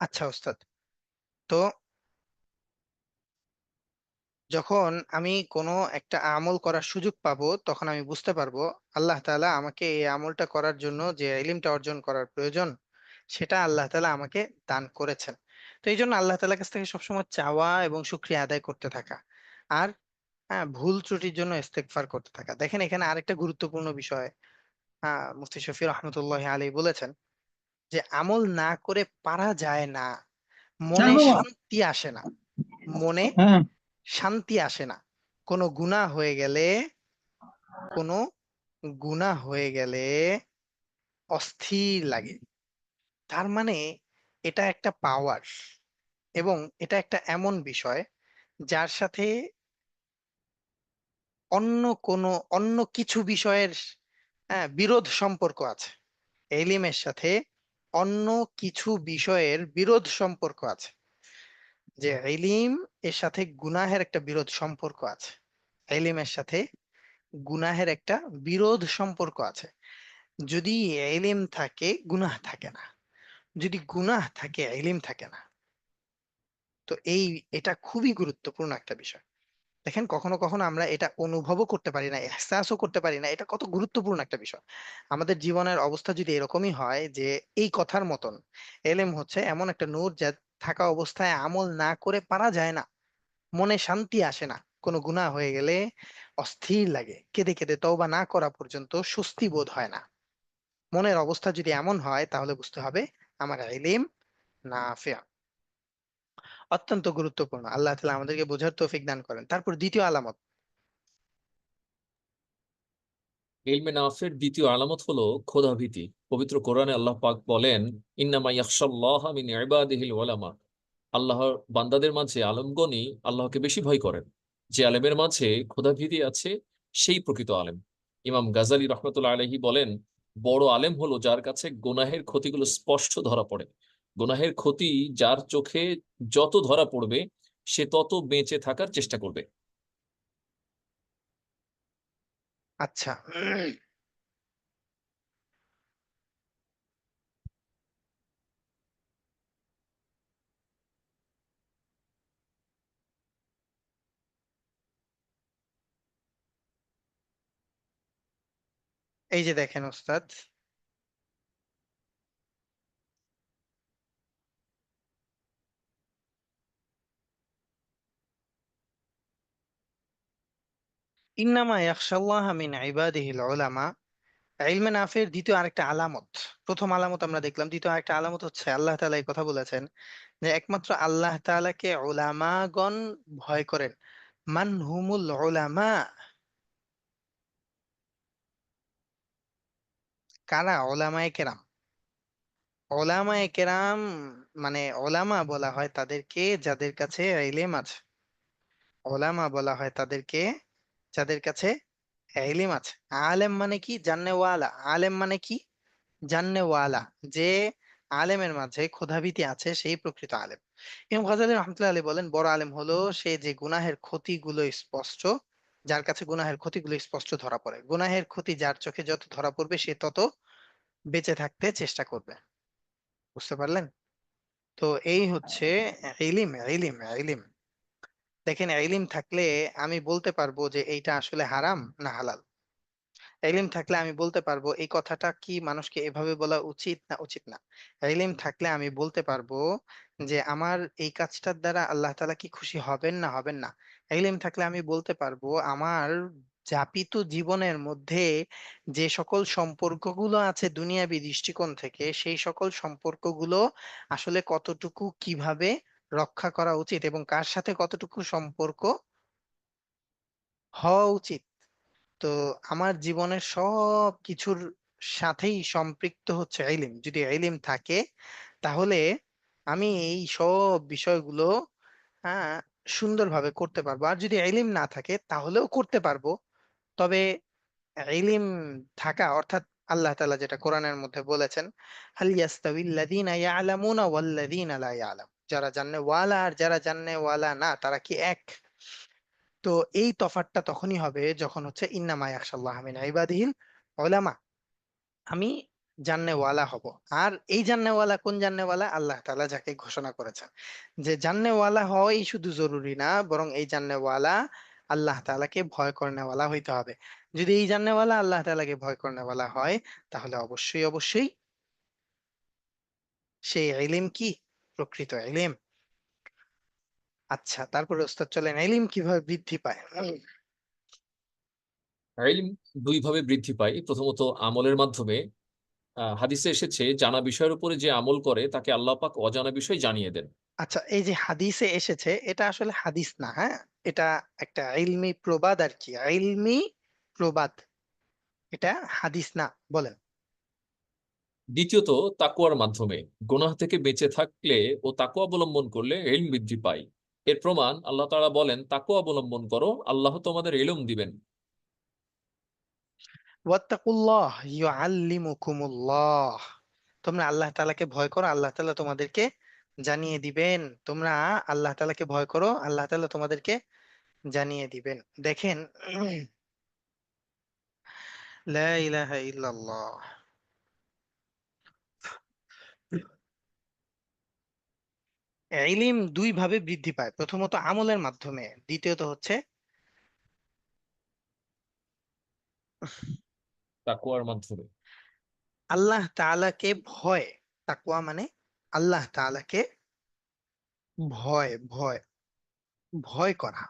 আচ্ছা ওস্তাদ, তো যখন আমি কোনো একটা আমল করার সুযোগ পাবো তখন আমি বুঝতে পারবো আল্লাহ তাআলা আমাকে এই আমলটা করার জন্য যে ইলমটা অর্জন করার প্রয়োজন সেটা আল্লাহ তাআলা আমাকে দান করেছেন। তো এই জন্য আল্লাহ তাআলার কাছ থেকে সবসময় চাওয়া এবং শুকরিয়া আদায় করতে থাকা, আর হ্যাঁ, ভুল ত্রুটির জন্য ইস্তেগফার করতে থাকা। দেখেন এখানে আরেকটা গুরুত্বপূর্ণ বিষয় মুফতি শফি রহমতুল্লাহ আলী বলেছেন যে আমল না করে পারা যায় না, হ্যাঁ মনে বাবা। শান্তি আসে না, মনে হ্যাঁ। শান্তি আসে না। কোনো গুনাহ হয়ে গেলে, কোনো গুনাহ হয়ে গেলে অস্থির লাগে। তার মানে এটা একটা পাওয়ার, এবং এটা একটা এমন বিষয় যার সাথে অন্য কোনো অন্য কিছু বিষয়ের বিরোধ সম্পর্ক আছে। এলিমের সাথে অন্য কিছু বিষয়ের বিরোধ সম্পর্ক আছে। যে এলিম এর সাথে গুনাহের একটা বিরোধ সম্পর্ক আছে, এলিমের সাথে গুনাহের একটা বিরোধ সম্পর্ক আছে। যদি এলিম থাকে গুনাহ থাকে না, যদি গুনাহ থাকে ইলম থাকে না। তো এটা খুবই গুরুত্বপূর্ণ একটা বিষয়। দেখেন কখনো কখনো আমরা এটা অনুভবও করতে পারি না, এহসাসও করতে পারি না, এটা কত গুরুত্বপূর্ণ একটা বিষয়। আমাদের জীবনের অবস্থা যদি এরকমই হয় যে এই কথার মতন, এলেম হচ্ছে এমন একটা নূর যা থাকা অবস্থায় আমল না করে পারা যায় না, মনে শান্তি আসে না, কোনো গুনাহ হয়ে গেলে অস্থির লাগে, কেঁদে কেঁদে তওবা না করা পর্যন্ত স্বস্তি বোধ হয় না। মনের অবস্থা যদি এমন হয় তাহলে বুঝতে হবে আমার ইলম নাফিয়া। অত্যন্ত গুরুত্বপূর্ণ। আল্লাহ তাআলা আমাদেরকে বোঝার তৌফিক দান করেন। তারপর দ্বিতীয় আলামত। ইলমে নাফের দ্বিতীয় আলামত হলো খোদাভীতি। পবিত্র কোরআনে আল্লাহ পাক বলেন, ইন্নামা ইয়াখশাল্লাহা মিন ইবাদিহিল উলামা। আল্লাহর বান্দাদের মাঝে আলেমগণই আল্লাহকে বেশি ভয় করেন। যে আলেমের মাঝে খোদাভীতি আছে সেই প্রকৃত আলেম। ইমাম গাজালি রহমতুল্লাহ আলাইহি বলেন, বড় আলেম হলো যার কাছে গুনাহের ক্ষতিগুলো স্পষ্ট ধরা পড়ে। গুনাহের ক্ষতি যার চোখে যত ধরা পড়বে সে তত বেঁচে থাকার চেষ্টা করবে। আচ্ছা, এই যে দেখেন ওস্তাদ, ইন্নামা ইয়াখশাল্লাহা মিন ইবাদিহিল উলামা, ইলমে নাফের দ্বিতীয় আরেকটা আলামত। প্রথম আলামত আমরা দেখলাম, দ্বিতীয় আরেকটা আলামত হচ্ছে আল্লাহ তাআলা এই কথা বলেছেন যে একমাত্র আল্লাহ তাআলাকে উলামাগণ ভয় করেন। মান হুমুল উলামা, কারা? ওলামায়ে কেরাম। ওলামায়ে কেরাম মানে ওলামা বলা হয় তাদেরকে যাদের কাছে ইলম আছে। ওলামা বলা হয় তাদেরকে যাদের কাছে ইলম আছে। আলেম মানে কি? জান্নেওয়ালা। আলেম মানে কি? জান্নেওয়ালা। যে আলেমের মাঝে ক্ষুধাভীতি আছে সেই প্রকৃত আলেম। ইমাম গাজ্জালী রাহমাতুল্লাহ আলাইহি বলেন বড় আলেম হলো সে যে গুনাহের ক্ষতিগুলো স্পষ্ট, যার কাছে গুনাহের ক্ষতিগুলো স্পষ্ট ধরা পড়ে। গুনাহের ক্ষতি যার চোখে যত ধরা পড়বে সে তত বেঁচে থাকতে চেষ্টা করবে। বুঝতে পারলেন? তো এই হচ্ছে ইলিম। ইলিম ইলিম দেখেন ইলিম থাকলে আমি বলতে পারবো যে এইটা আসলে হারাম না হালাল। ইলম থাকলে আমি বলতে পারবো এই কথাটা কি মানুষকে এভাবে বলা উচিত না উচিত না। ইলম থাকলে আমি বলতে পারবো যে আমার এই কাজটার দ্বারা আল্লাহ তাআলা কি খুশি হবেন না হবেন না। ইলম থাকলে আমি বলতে পারবো আমার যাপিত জীবনের মধ্যে যে সকল সম্পর্কগুলো আছে দুনিয়াবী দৃষ্টিকোণ থেকে সেই সকল সম্পর্কগুলো আসলে কতটুকু কিভাবে রক্ষা করা উচিত এবং কার সাথে কতটুকু সম্পর্ক হওয়া উচিত। তো আমার জীবনের সব কিছুর সাথেই সম্পৃক্ত হচ্ছে ইলম। যদি ইলম থাকে তাহলে আমি এই সব বিষয়গুলো হ্যাঁ সুন্দরভাবে করতে পারবো। আর যদি ইলম না থাকে তাহলেও করতে পারবো, তবে ইলম থাকা অর্থাৎ আল্লাহ তাআলা যেটা কোরআনের মধ্যে বলেছেন, হাল ইয়াস্তাবিল্লাযীনা ইয়ালামুনা ওয়াল্লাযীনা লা ইয়ালাম, যারা জানে ওয়ালা আর যারা জানে ওয়ালা না তারা কি এক? তো এই তফাৎটা তখনই হবে যখন হচ্ছে ইন্নামা ইয়াখশাল্লাহ মিন ইবাদিহিল উলামা। আমি জান্নেওয়ালা হব। আর এই জান্নেওয়ালা কোন জান্নেওয়ালা? আল্লাহ তাআলা যাকে ঘোষণা করেছেন যে জান্নেওয়ালা হওয়াই শুধু জরুরি না, বরং এই জান্নেওয়ালা আল্লাহ তাআলাকে ভয় করেনেওয়ালা হইতে হবে। যদি এই জান্নেওয়ালা আল্লাহ তাআলাকে ভয় করেনেওয়ালা হয়, তাহলে অবশ্যই অবশ্যই সেই ইলম কি? প্রকৃত ইলম। আচ্ছা, তারপরে ওস্তাদ চলেন, ইলম কিভাবে বৃদ্ধি পায়? ইলম দুই ভাবে বৃদ্ধি পায়। প্রথমত আমলের মাধ্যমে। হাদিসে এসেছে জানা বিষয়ের উপরে যে আমল করে তাকে আল্লাহ পাক অজানা বিষয় জানিয়ে দেন। আচ্ছা, এই যে হাদিসে এসেছে, এটা আসলে হাদিস না, হ্যাঁ, এটা একটা ইলমি প্রবাদ আর কি, ইলমি প্রবাদ, এটা হাদিস না। বলেন। দ্বিতীয়ত তাকওয়ার মাধ্যমে। গুনাহ থেকে বেঁচে থাকলে ও তাকওয়া অবলম্বন করলে ইলম বৃদ্ধি পায়। এর প্রমাণ আল্লাহ তাআলা বলেন, তাকওয়া অবলম্বন করো, আল্লাহ তোমাদের ইলম দিবেন। ওয়াত্তাকুল্লাহ ইউআল্লিমুকুমুল্লাহ, তোমরা আল্লাহ তাআলাকে ভয় করো, আল্লাহ তাআলা তোমাদেরকে জানিয়ে দিবেন। তোমরা আল্লাহ তাআলাকে ভয় করো, আল্লাহ তাআলা তোমাদেরকে জানিয়ে দিবেন। দেখেন, লা ইলাহা ইল্লাল্লাহ, ইলম দুই ভাবে বৃদ্ধি পায়, প্রথমত আমলের মাধ্যমে, দ্বিতীয়ত হচ্ছে তাকওয়ার মাধ্যমে। আল্লাহ তাআলাকে ভয়। তাকওয়া মানে আল্লাহ তাআলাকে ভয়, ভয়, ভয় করা।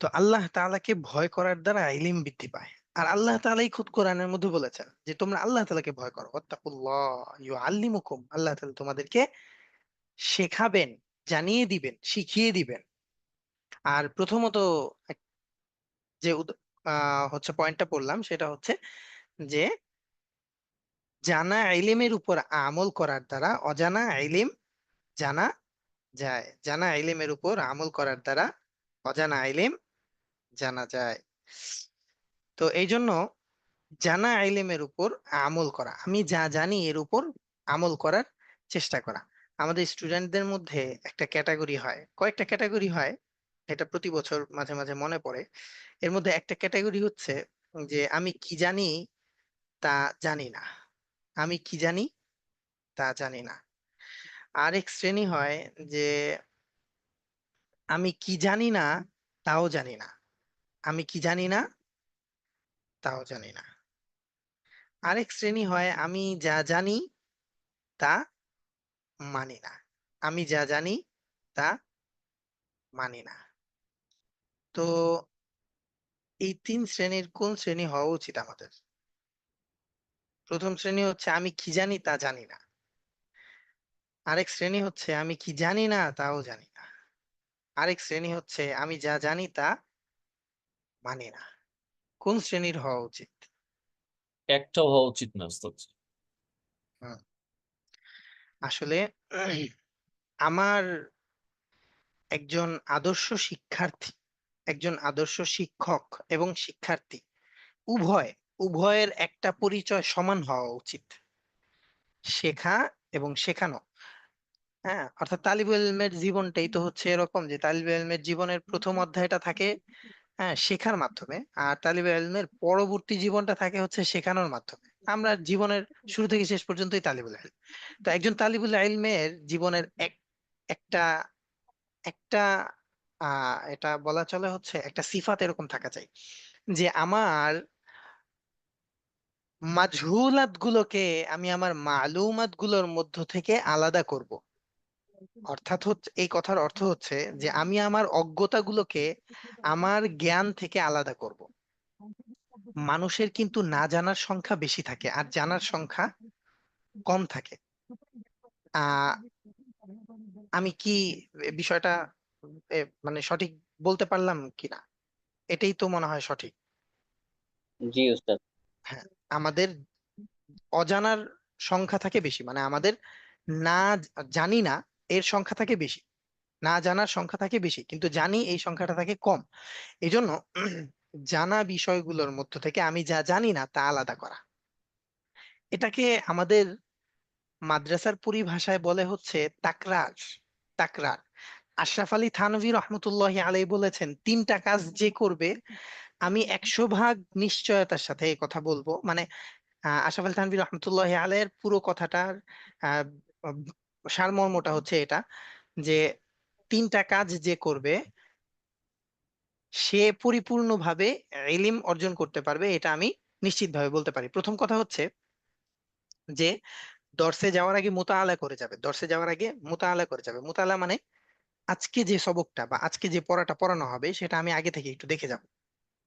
তো আল্লাহ তাআলাকে ভয় করার দ্বারা ইলম বৃদ্ধি পায়। আর আল্লাহ তাআলাই খুদ কোরআনের মধ্যে বলেছেন যে তোমরা আল্লাহ তাআলাকে ভয় করো, ওয়াত্তাকুল্লাহ ইউআল্লিমুকুম, আল্লাহ তাআলা তোমাদেরকে শেখাবেন, জানিয়ে দিবেন, শিখিয়ে দিবেন। আর প্রথমত যে হচ্ছে পয়েন্টটা পড়লাম, সেটা হচ্ছে যে জানা ইলমের উপর আমল করার দ্বারা অজানা ইলম জানা যায়, জানা ইলমের উপর আমল করার দ্বারা অজানা ইলম জানা যায়। তো এই জন্য জানা ইলমের উপর আমল করা, আমি যা জানি এর উপর আমল করার চেষ্টা করা। আমাদের স্টুডেন্টদের মধ্যে একটা ক্যাটাগরি হয়, কয়েকটা ক্যাটাগরি হয়, এটা প্রতি বছর মাঝে মাঝে মনে পড়ে। এর মধ্যে একটা ক্যাটাগরি হচ্ছে যে আমি কি জানি তা জানি না, আমি কি জানি তা জানি না। আরেক শ্রেণী হয় যে আমি কি জানি না তাও জানি না, আমি কি জানি না তাও জানি না। আরেক শ্রেণী হয় আমি যা জানি তা মানি না, আমি যা জানি তা মানি না। তো এই তিন শ্রেণীর কোন শ্রেণী হওয়া উচিত আমাদের? প্রথম শ্রেণী হচ্ছে আমি কি জানি তা জানি না। আরেক শ্রেণী হচ্ছে আমি কি জানি না তাও জানি না। আরেক শ্রেণী হচ্ছে আমি যা জানি তা মানি না। কোন শ্রেণীর হওয়া উচিত? একটাও হওয়া উচিত না ওস্তাদ। হুম, আসলে আমার একজন আদর্শ শিক্ষার্থী, একজন আদর্শ শিক্ষক এবং শিক্ষার্থী উভয়, উভয়ের একটা পরিচয় সমান হওয়া উচিত, শেখা এবং শেখানো। হ্যাঁ, অর্থাৎ তালিবুল ইলমের জীবনটাই তো হচ্ছে এরকম যে তালিবুল ইলমের জীবনের প্রথম অধ্যায়টা থাকে হ্যাঁ শেখার মাধ্যমে, আর তালিবুল ইলমের পরবর্তী জীবনটা থাকে হচ্ছে শেখানোর মাধ্যমে। আমরা জীবনের শুরু থেকে শেষ পর্যন্তই তালিবুল ইলম। তো একজন তালিবুল ইলমের জীবনের একটা একটা এটা বলা চলে হচ্ছে একটা সিফাত এরকম থাকা চাই যে আমার মাজহুলাত গুলোকে আমি আমার মালুমাত গুলোর মধ্য থেকে আলাদা করব। অর্থাৎ হচ্ছে, এই কথার অর্থ হচ্ছে যে আমি আমার অজ্ঞতাগুলোকে আমার জ্ঞান থেকে আলাদা করব। মানুষের কিন্তু না জানার সংখ্যা বেশি থাকে আর জানার সংখ্যা কম থাকে। আহ আমি কি বিষয়টা মানে সঠিক বলতে পারলাম কিনা? এটাই তো মনে হয় সঠিক। জি উস্তাদ। হ্যাঁ, আমাদের অজানার সংখ্যা থাকে বেশি, মানে আমাদের না জানি না এর সংখ্যা থাকে বেশি, না জানার সংখ্যা থাকে বেশি, কিন্তু জানি এই সংখ্যাটা থাকে কম। এই জন্য জানা বিষয়গুলোর মধ্য থেকে আমি যা জানি না তা আলাদা করা, এটাকে আমাদের মাদ্রাসার পরিভাষায় বলে হচ্ছে তাকরার। তাকরার। আশরাফ আলী থানভী রহমতুল্লাহ আলাই বলেছেন তিনটা কাজ যে করবে আমি 100 ভাগ নিশ্চয়তার সাথে এই কথা বলবো, মানে আশরাফ আলী থানভী রহমতুল্লাহ আলাইহির পুরো কথাটার আহ, সারমর্মটা হচ্ছে এটা, যে তিনটা কাজ যে করবে সে পরিপূর্ণভাবে ইলম অর্জন করতে পারবে, এটা আমি নিশ্চিতভাবে বলতে পারি। প্রথম কথা হচ্ছে যে দর্সে যাওয়ার আগে মুতাআলা করে যাবে, দর্সে যাওয়ার আগে মুতাআলা করে যাবে। মুতাআলা মানে আজকে যে সবকটা বা আজকে যে পড়াটা পড়ানো হবে সেটা আমি আগে থেকে একটু দেখে যাব।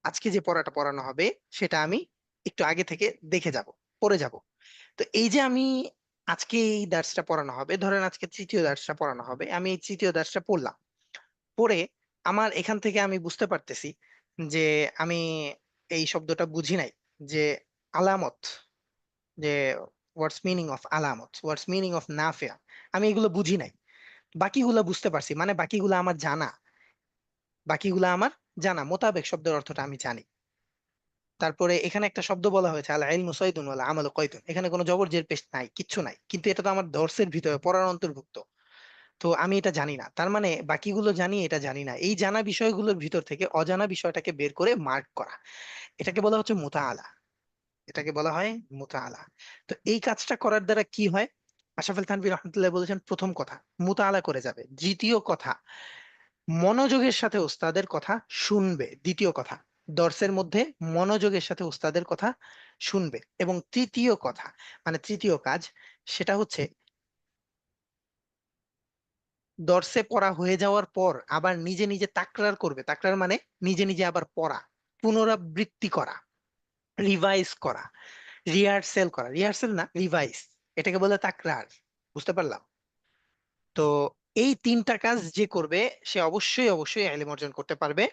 আজকে যে পড়াটা পড়ানো হবে সেটা আমি একটু আগে থেকে দেখে যাব, পড়ে যাব। তো এই যে আমি আজকে এই দার্সটা পড়ানো হবে, ধরেন আজকে তৃতীয় দার্সটা পড়ানো হবে, আমি এই তৃতীয় দার্সটা পড়লাম, পড়ে আমার এখান থেকে আমি বুঝতে পারতেছি যে আমি এই শব্দটা বুঝি নাই, যে আলামত, যে হোয়াটস মিনিং অফ আলামত, হোয়াটস মিনিং অফ নাফিয়া, আমি এগুলো বুঝি নাই। বাকিগুলা বুঝতে পারছি, মানে বাকিগুলা আমার জানা, বাকিগুলা আমার জানা, মোতাবেক শব্দের অর্থটা আমি জানি। তারপরে এখানে একটা শব্দ বলা হয়েছে আল ইলমু সাইদুন ওয়াল আমালু কয়দুন, এখানে কোনো জবর জের পেশ নাই, কিচ্ছু নাই, কিন্তু এটা তো আমার দর্সের ভিতরে পড়ার অন্তর্ভুক্ত। তো আমি এটা জানি না, তার মানে বাকিগুলো জানি এটা জানি না, এই জানা বিষয়গুলোর ভিতর থেকে অজানা বিষয়টাকে বের করে মার্ক করা, এটাকে বলা হচ্ছে মুতাআলা, এটাকে বলা হয় মুতাআলা। তো এই কাজটা করার দ্বারা কি হয়? আশরাফ আলী থানভী রহমতুল্লাহ বলেছেন প্রথম কথা মুতাআলা করে যাবে, দ্বিতীয় কথা মনোযোগের সাথে উস্তাদের কথা শুনবে, দ্বিতীয় কথা দর্সের মধ্যে মনোযোগের সাথে উস্তাদের কথা শুনবে, এবং তৃতীয় কথা মানে তৃতীয় কাজ সেটা হচ্ছে দর্সে পড়া হয়ে যাওয়ার পর আবার নিজে নিজে তাকরার করবে। তাকরার মানে নিজে নিজে আবার পড়া, পুনরাবৃত্তি করা, রিভাইজ করা, রিহার্সেল করা, রিহার্সেল না রিভাইজ, এটাকে বলে তাকরার। বুঝতে পারলাম? তো এই তিনটা কাজ যে করবে সে অবশ্যই অবশ্যই ইলম অর্জন করতে পারবে।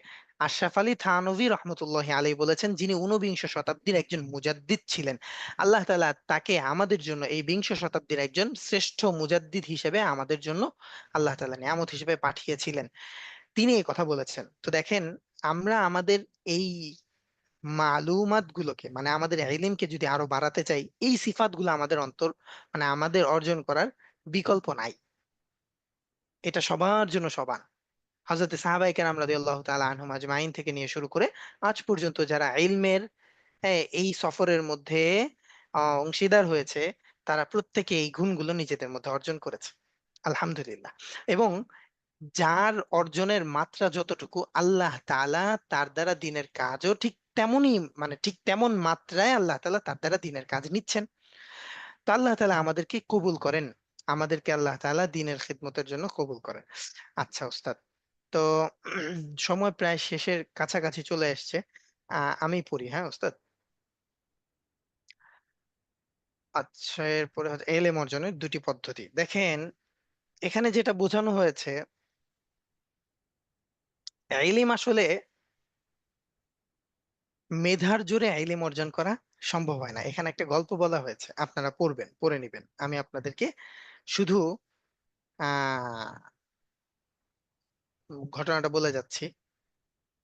আশরাফ আলী থানভী রহমতুল্লাহ আলাইহি বলেছেন, যিনি ঊনবিংশ শতাব্দীর একজন মুজাদ্দিদ ছিলেন, আল্লাহ তাআলা তাকে আমাদের জন্য এই বিংশ শতাব্দীর একজন শ্রেষ্ঠ মুজাদ্দিদ হিসেবে আমাদের জন্য আল্লাহ তাআলা নিয়ামত হিসেবে পাঠিয়েছিলেন। তিনি এই কথা বলেছেন। তো দেখেন, আমরা আমাদের এই মালুমাত গুলোকে মানে আমাদের ইলমকে যদি আরো বাড়াতে চাই, এই সিফাত গুলো আমাদের মানে আমাদের অর্জন করার বিকল্প নাই, এটা সবার জন্য সমান। হযরত সাহাবায়ে কেরাম রাদিয়াল্লাহু তাআলা আনহুম আজমাইন থেকে নিয়ে শুরু করে আজ পর্যন্ত যারা ইলমের এই সফরের মধ্যে অংশীদার হয়েছে, তারা প্রত্যেকে এই গুণগুলো নিজেদের মধ্যে অর্জন করেছে, আলহামদুলিল্লাহ। এবং যার অর্জনের মাত্রা যতটুকু, আল্লাহ তাআলা তার দ্বারা দিনের কাজও ঠিক তেমনই, মানে ঠিক তেমন মাত্রায় আল্লাহ তাআলা তার দ্বারা দিনের কাজ নিচ্ছেন। তো আল্লাহ তাআলা আমাদেরকে কবুল করেন, আমাদেরকে আল্লাহ তাআলা দিনের খিদমতের জন্য কবুল করেন। আচ্ছা ওস্তাদ, তো সময় প্রায় শেষের কাছাকাছি চলে এসেছে, আমি পড়ি, হ্যাঁ ওস্তাদ। আচ্ছা, এরপরে হচ্ছে এলেম অর্জনের দুটি পদ্ধতি। দেখেন, এখানে যেটা বোঝানো হয়েছে, ইলম আসলে মেধার জোরে ইলম অর্জন করা সম্ভব হয় না। এখানে একটা গল্প বলা হয়েছে, আপনারা পড়বেন, পড়ে নিবেন, আমি আপনাদেরকে শুধু আহ ঘটনাটা বলে যাচ্ছি,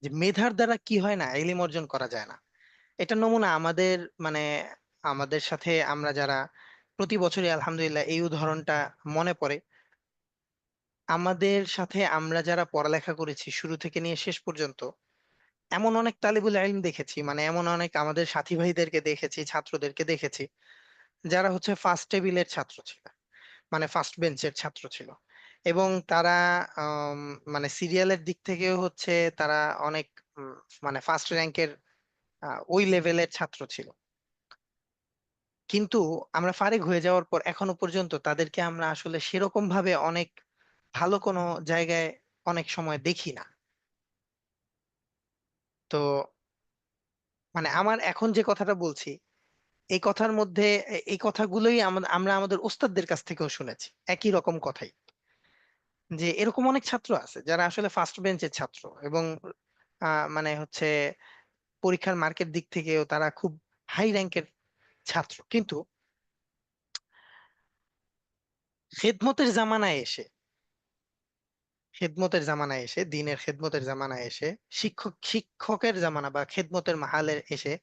যে মেধার দ্বারা কি হয় না, ইলম অর্জন করা যায় না। এটা নমুনা আমাদের, মানে আমাদের সাথে আমরা যারা প্রতি বছরই আলহামদুলিল্লাহ এই উদাহরণটা মনে পড়ে, আমাদের সাথে আমরা যারা পড়ালেখা করেছি শুরু থেকে নিয়ে শেষ পর্যন্ত, এমন অনেক তালিবুল ইলম দেখেছি, মানে এমন অনেক আমাদের সাথী ভাইদেরকে দেখেছি, ছাত্রদেরকে দেখেছি, যারা হচ্ছে ফার্স্ট টেবিলের ছাত্র ছিল, মানে ফার্স্ট বেঞ্চের ছাত্র ছিল, এবং তারা আম, মানে সিরিয়ালের দিক থেকেও হচ্ছে তারা অনেক উম, মানে ফার্স্ট র্যাঙ্কের ওই লেভেলের ছাত্র ছিল। কিন্তু আমরা ফারিগ হয়ে যাওয়ার পর এখনো পর্যন্ত তাদেরকে আমরা আসলে সেরকম ভাবে অনেক ভালো কোনো জায়গায় অনেক সময় দেখি না। তো মানে আমার এখন যে কথাটা বলছি, এই কথার মধ্যে এই কথাগুলোই আমরা আমাদের ওস্তাদদের কাছ থেকেও শুনেছি, একই রকম কথাই, যে এরকম অনেক ছাত্র আছে যারা আসলে ফার্স্ট বেঞ্চের ছাত্র, এবং মানে হচ্ছে পরীক্ষার মার্কের দিক থেকেও তারা খুব হাই র্যাঙ্কের ছাত্র, কিন্তু খেদমতের জামানায় এসে, খেদমতের জামানায় এসে, দিনের খেদমতের জামানায় এসে, শিক্ষকের জামানা বা খেদমতের মাহালে এসে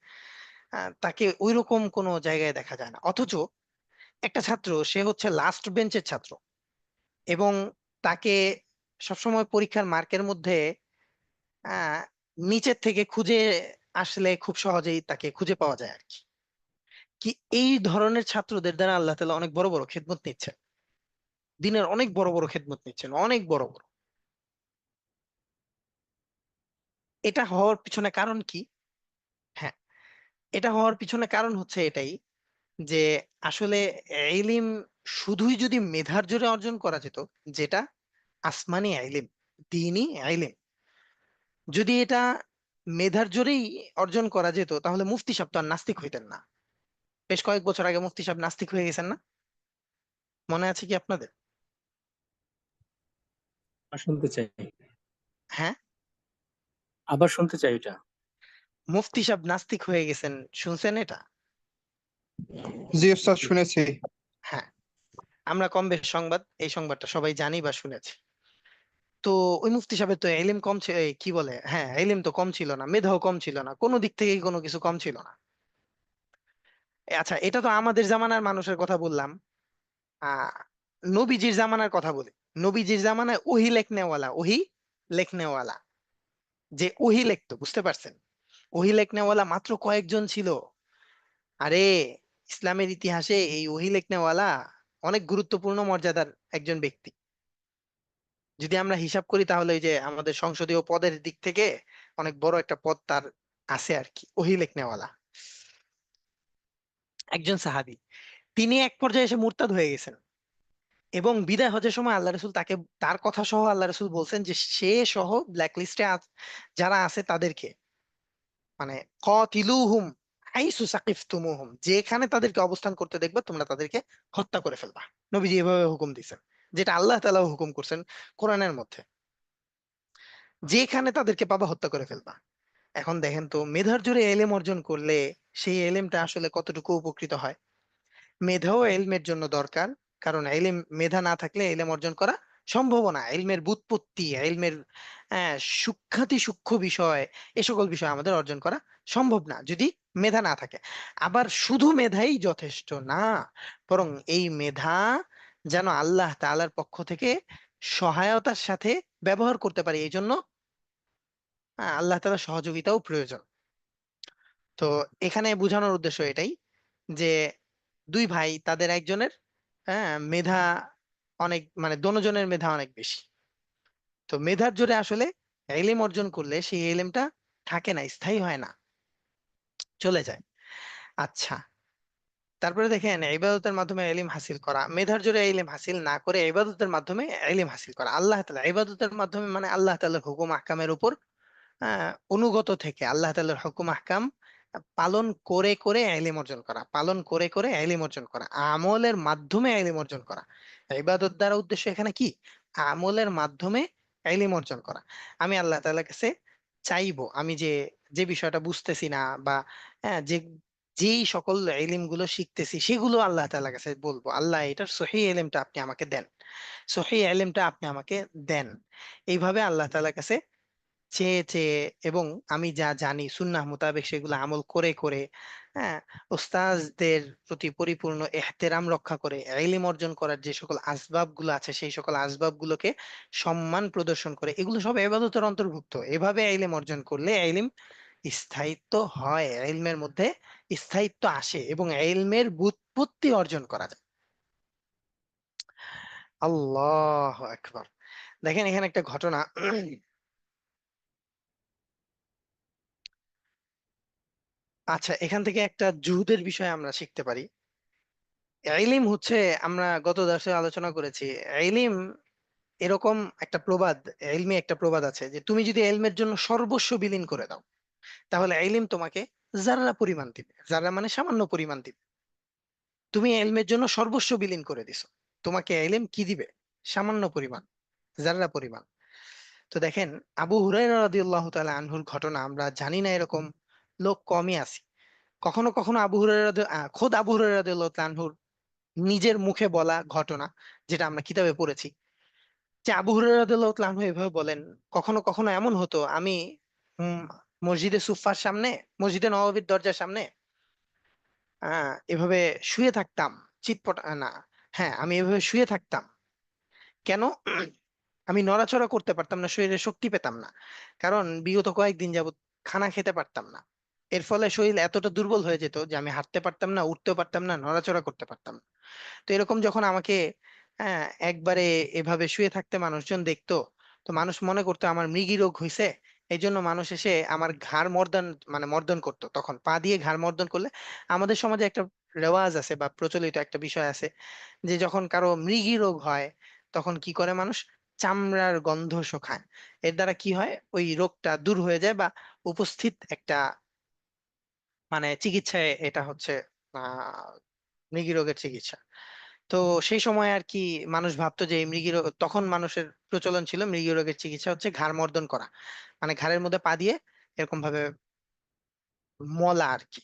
তাকে ওইরকম কোনো জায়গায় দেখা যায় না। অথচ একটা ছাত্র, সে হচ্ছে লাস্ট বেঞ্চের ছাত্র, এবং তাকে সবসময় পরীক্ষার মার্কের মধ্যে আহ নিচের থেকে খুঁজে আসলে খুব সহজেই তাকে খুঁজে পাওয়া যায় আর কি। কি এই ধরনের ছাত্রদের দ্বারা আল্লাহ তাআলা অনেক বড় বড় খেদমত নিচ্ছেন, দিনের অনেক বড় বড় খেদমত নিচ্ছেন, অনেক বড় বড়। এটা হওয়ার পিছনে কারণ কি? হ্যাঁ, এটা হওয়ার পিছনে কারণ হচ্ছে এটাই যে আসলে ইলম শুধুই যদি মেধার জোরে অর্জন করা যেত, যেটা আসমানি ইলম, দ্বীনি ইলম, যদি এটা মেধার জোরেই অর্জন করা যেত তাহলে মুফতি সাহেব তো আর নাস্তিক হইতেন না। বেশ কয়েক বছর আগে মুফতি সাহেব নাস্তিক হয়ে গেছেন না? মনে আছে কি আপনাদের? আর শুনতে চাই, হ্যাঁ, আবার শুনতে চাই এটা। মুফতি সাহেব নাস্তিক হয়ে গেছেন, শুনছেন এটা? জি ওস্তাদ, শুনেছি। হ্যাঁ, আমরা কম বেশ এই সংবাদটা সবাই জানি বা শুনেছি। তো ওই মুফতি সাহেবের তো এলিম কম ছিল, কি বলে, হ্যাঁ এলিম তো কম ছিল না, মেধাও কম ছিল না, কোনো দিক থেকেই কোনো কিছু কম ছিল না। আচ্ছা, এটা তো আমাদের জামানার মানুষের কথা বললাম। আহ নবীজির জামানার কথা বলি। নবীজির জামানায় ওহি লেখনেওয়ালা, ওহি লেখনেওয়ালা, যে ওহি লিখতো, বুঝতে পারছেন, ওহি লেখনেওয়ালা মাত্র কয়েকজন ছিল। আরে ইসলামের ইতিহাসে এই ওহি লেখনেওয়ালা অনেক গুরুত্বপূর্ণ মর্যাদার একজন ব্যক্তি। যদি আমরা হিসাব করি তাহলে ওই যে আমাদের সংসদীয় পদের দিক থেকে অনেক বড় একটা পদ তার আছে আর কি, ওহি লেখনেওয়ালা একজন সাহাবী। তিনি এক পর্যায়ে এসে মুরতাদ হয়ে গেছেন এবং বিদায় হজের সময় আল্লাহ রসুল তাকে, তার কথা সহ আল্লাহ রসুল বলছেন যে সে সহ ব্ল্যাক লিস্টে যারা আছে তাদেরকে, মানে কাতিলুহুম হাইসু সাকিফতুমুহুম, যেখানে তাদেরকে অবস্থান করতে দেখবে তোমরা তাদেরকে হত্যা করে ফেলবা। নবীজি এভাবে হুকুম দিয়েছেন, যেটা আল্লাহ তাআলা হুকুম করছেন কোরআনের মধ্যে, যেখানে তাদেরকে পাবা হত্যা করে ফেলবা। এখন দেখেন তো, মেধার জোরে এলেম অর্জন করলে সেই এলেমটা আসলে কতটুকু উপকৃত হয়। মেধাও এলমের জন্য দরকার, কারণ এলম, মেধা না থাকলে এলেম অর্জন করা সম্ভব না। এলমের ব্যুৎপত্তি, এলমের সূক্ষ্মাতি সূক্ষ্ম বিষয়, এ সকল বিষয় আমাদের অর্জন করা সম্ভব না যদি মেধা না থাকে। আবার শুধু মেধাই যথেষ্ট না, বরং এই মেধা যেন আল্লাহ তাআলার পক্ষ থেকে সহায়তার সাথে ব্যবহার করতে পারি, এই জন্য আল্লাহ তাআলার সহযোগিতাও প্রয়োজন। তো এখানে বোঝানোর উদ্দেশ্য এটাই যে দুই ভাই, তাদের একজনের মেধা অনেক, মানে দোনোজনের মেধা অনেক বেশি। তো মেধার জোরে আসলে এলিম অর্জন করলে সেই এলিমটা থাকে না, স্থায়ী হয় না, চলে যায়। আচ্ছা, তারপরে দেখেন ইবাদতের মাধ্যমে এলিম হাসিল করা, মেধার জোরে এলিম হাসিল না করে ইবাদতের মাধ্যমে এলিম হাসিল করা। আল্লাহ তাআলা ইবাদতের মাধ্যমে মানে আল্লাহ তাআলার হুকুম আহকামের উপর অনুগত থেকে আল্লাহ তাআলার হুকুম আহকাম পালন করে করে ইলম অর্জন করা, পালন করে করে ইলম অর্জন করা, আমলের মাধ্যমে ইলম অর্জন করা। ইবাদত দ্বারা উদ্দেশ্য এখানে কি? আমলের মাধ্যমে ইলম অর্জন করা। আমি আল্লাহ তাআলার কাছে চাইবো, আমি যে যে বিষয়টা বুঝতেছি না বা যে যেই সকল ইলম গুলো শিখতেছি সেগুলো আল্লাহ তাআলার কাছে বলবো, আল্লাহ এটার সহিহ ইলমটা আপনি আমাকে দেন, সহিহ ইলমটা আপনি আমাকে দেন। এইভাবে আল্লাহ তাআলার কাছে চেয়ে চেয়ে, এবং আমি যা জানি সুন্নাহ মোতাবেক সেগুলো আমল করে করে, হ্যাঁ, ওস্তাজদের প্রতি পরিপূর্ণ এহতেরাম রক্ষা করে ইলম অর্জন করার যে সকল আসবাব গুলো আছে সেই সকল আসবাব গুলোকে সম্মান প্রদর্শন করে, এগুলো সব ইবাদতের অন্তর্ভুক্ত। এভাবে ইলম অর্জন করলে ইলম স্থায়িত্ব হয়, ইলমের মধ্যে স্থায়িত্ব আসে এবং ইলমের ব্যুৎপত্তি অর্জন করা যায়। আল্লাহ আকবার। দেখেন এখানে একটা ঘটনা। আচ্ছা, এখান থেকে একটা জুহুদের বিষয় আমরা শিখতে পারি। ইলম হচ্ছে, আমরা গত দর্শে আলোচনা করেছি, ইলম এরকম একটা প্রবাদ, ইলমে একটা প্রবাদ আছে যে তুমি যদি ইলমের জন্য সর্বস্ব বিলীন করে দাও তাহলে ইলম তোমাকে যাররা পরিমাণ দিবে। যাররা মানে সামান্য পরিমাণ দিবে। তুমি ইলমের জন্য সর্বস্ব বিলীন করে দিছো, তোমাকে ইলম কি দিবে? সামান্য পরিমাণ, যাররা পরিমাণ। তো দেখেন, আবু হুরায়রা রাদিয়াল্লাহু তাআলা আনহুর ঘটনা আমরা জানি না এরকম লোক কমই আছে। কখনো কখনো আবু হুরায়রা খোদ আবু হুরায়রা রাদিয়াল্লাহু তাআলা আনহুর নিজের মুখে বলা ঘটনা, যেটা আমরা কিতাবে পড়েছি, যে আবু হুরায়রা রাদিয়াল্লাহু তাআলা আনহু এভাবে বলেন, কখনো কখনো এমন হতো আমি উম, মসজিদে সুফার সামনে, মসজিদে নববীর দরজার সামনে এভাবে শুয়ে থাকতাম, চিৎপট না, হ্যাঁ আমি এভাবে শুয়ে থাকতাম। কেন? আমি নড়াচড়া করতে পারতাম না, শরীরে শক্তি পেতাম না, কারণ বিগত কয়েকদিন যাবত খানা খেতে পারতাম না। এর ফলে শরীর এতটা দুর্বল হয়ে যেত যে আমি হাঁটতে পারতাম না, উঠতে পারতাম না, নড়াচড়া করতে পারতাম না। তো এরকম যখন আমাকে একবারে এভাবে শুয়ে থাকতে মানুষজন দেখতো, তো মানুষ মনে করতো আমার মৃগী রোগ হয়েছে। এই জন্য মানুষ এসে আমার ঘাড় মর্দন, মানে মর্দন করতো। তখন পা দিয়ে ঘাড় মর্দন করলে, আমাদের সমাজে একটা রেওয়াজ আছে বা প্রচলিত একটা বিষয় আছে যে যখন কারো মৃগী রোগ হয় তখন কি করে মানুষ, চামড়ার গন্ধ শোকায়। এর দ্বারা কি হয়, ওই রোগটা দূর হয়ে যায়, বা উপস্থিত একটা মানে চিকিৎসায় এটা হচ্ছে আহ মৃগী রোগের চিকিৎসা। তো সেই সময় আর কি মানুষ ভাবতো যে এই মৃগী রোগ, তখন মানুষের প্রচলন ছিল মৃগী রোগের চিকিৎসা হচ্ছে ঘাড় মর্দন করা, মানে ঘাড়ের মধ্যে পা দিয়ে এরকম ভাবে মলা আর কি।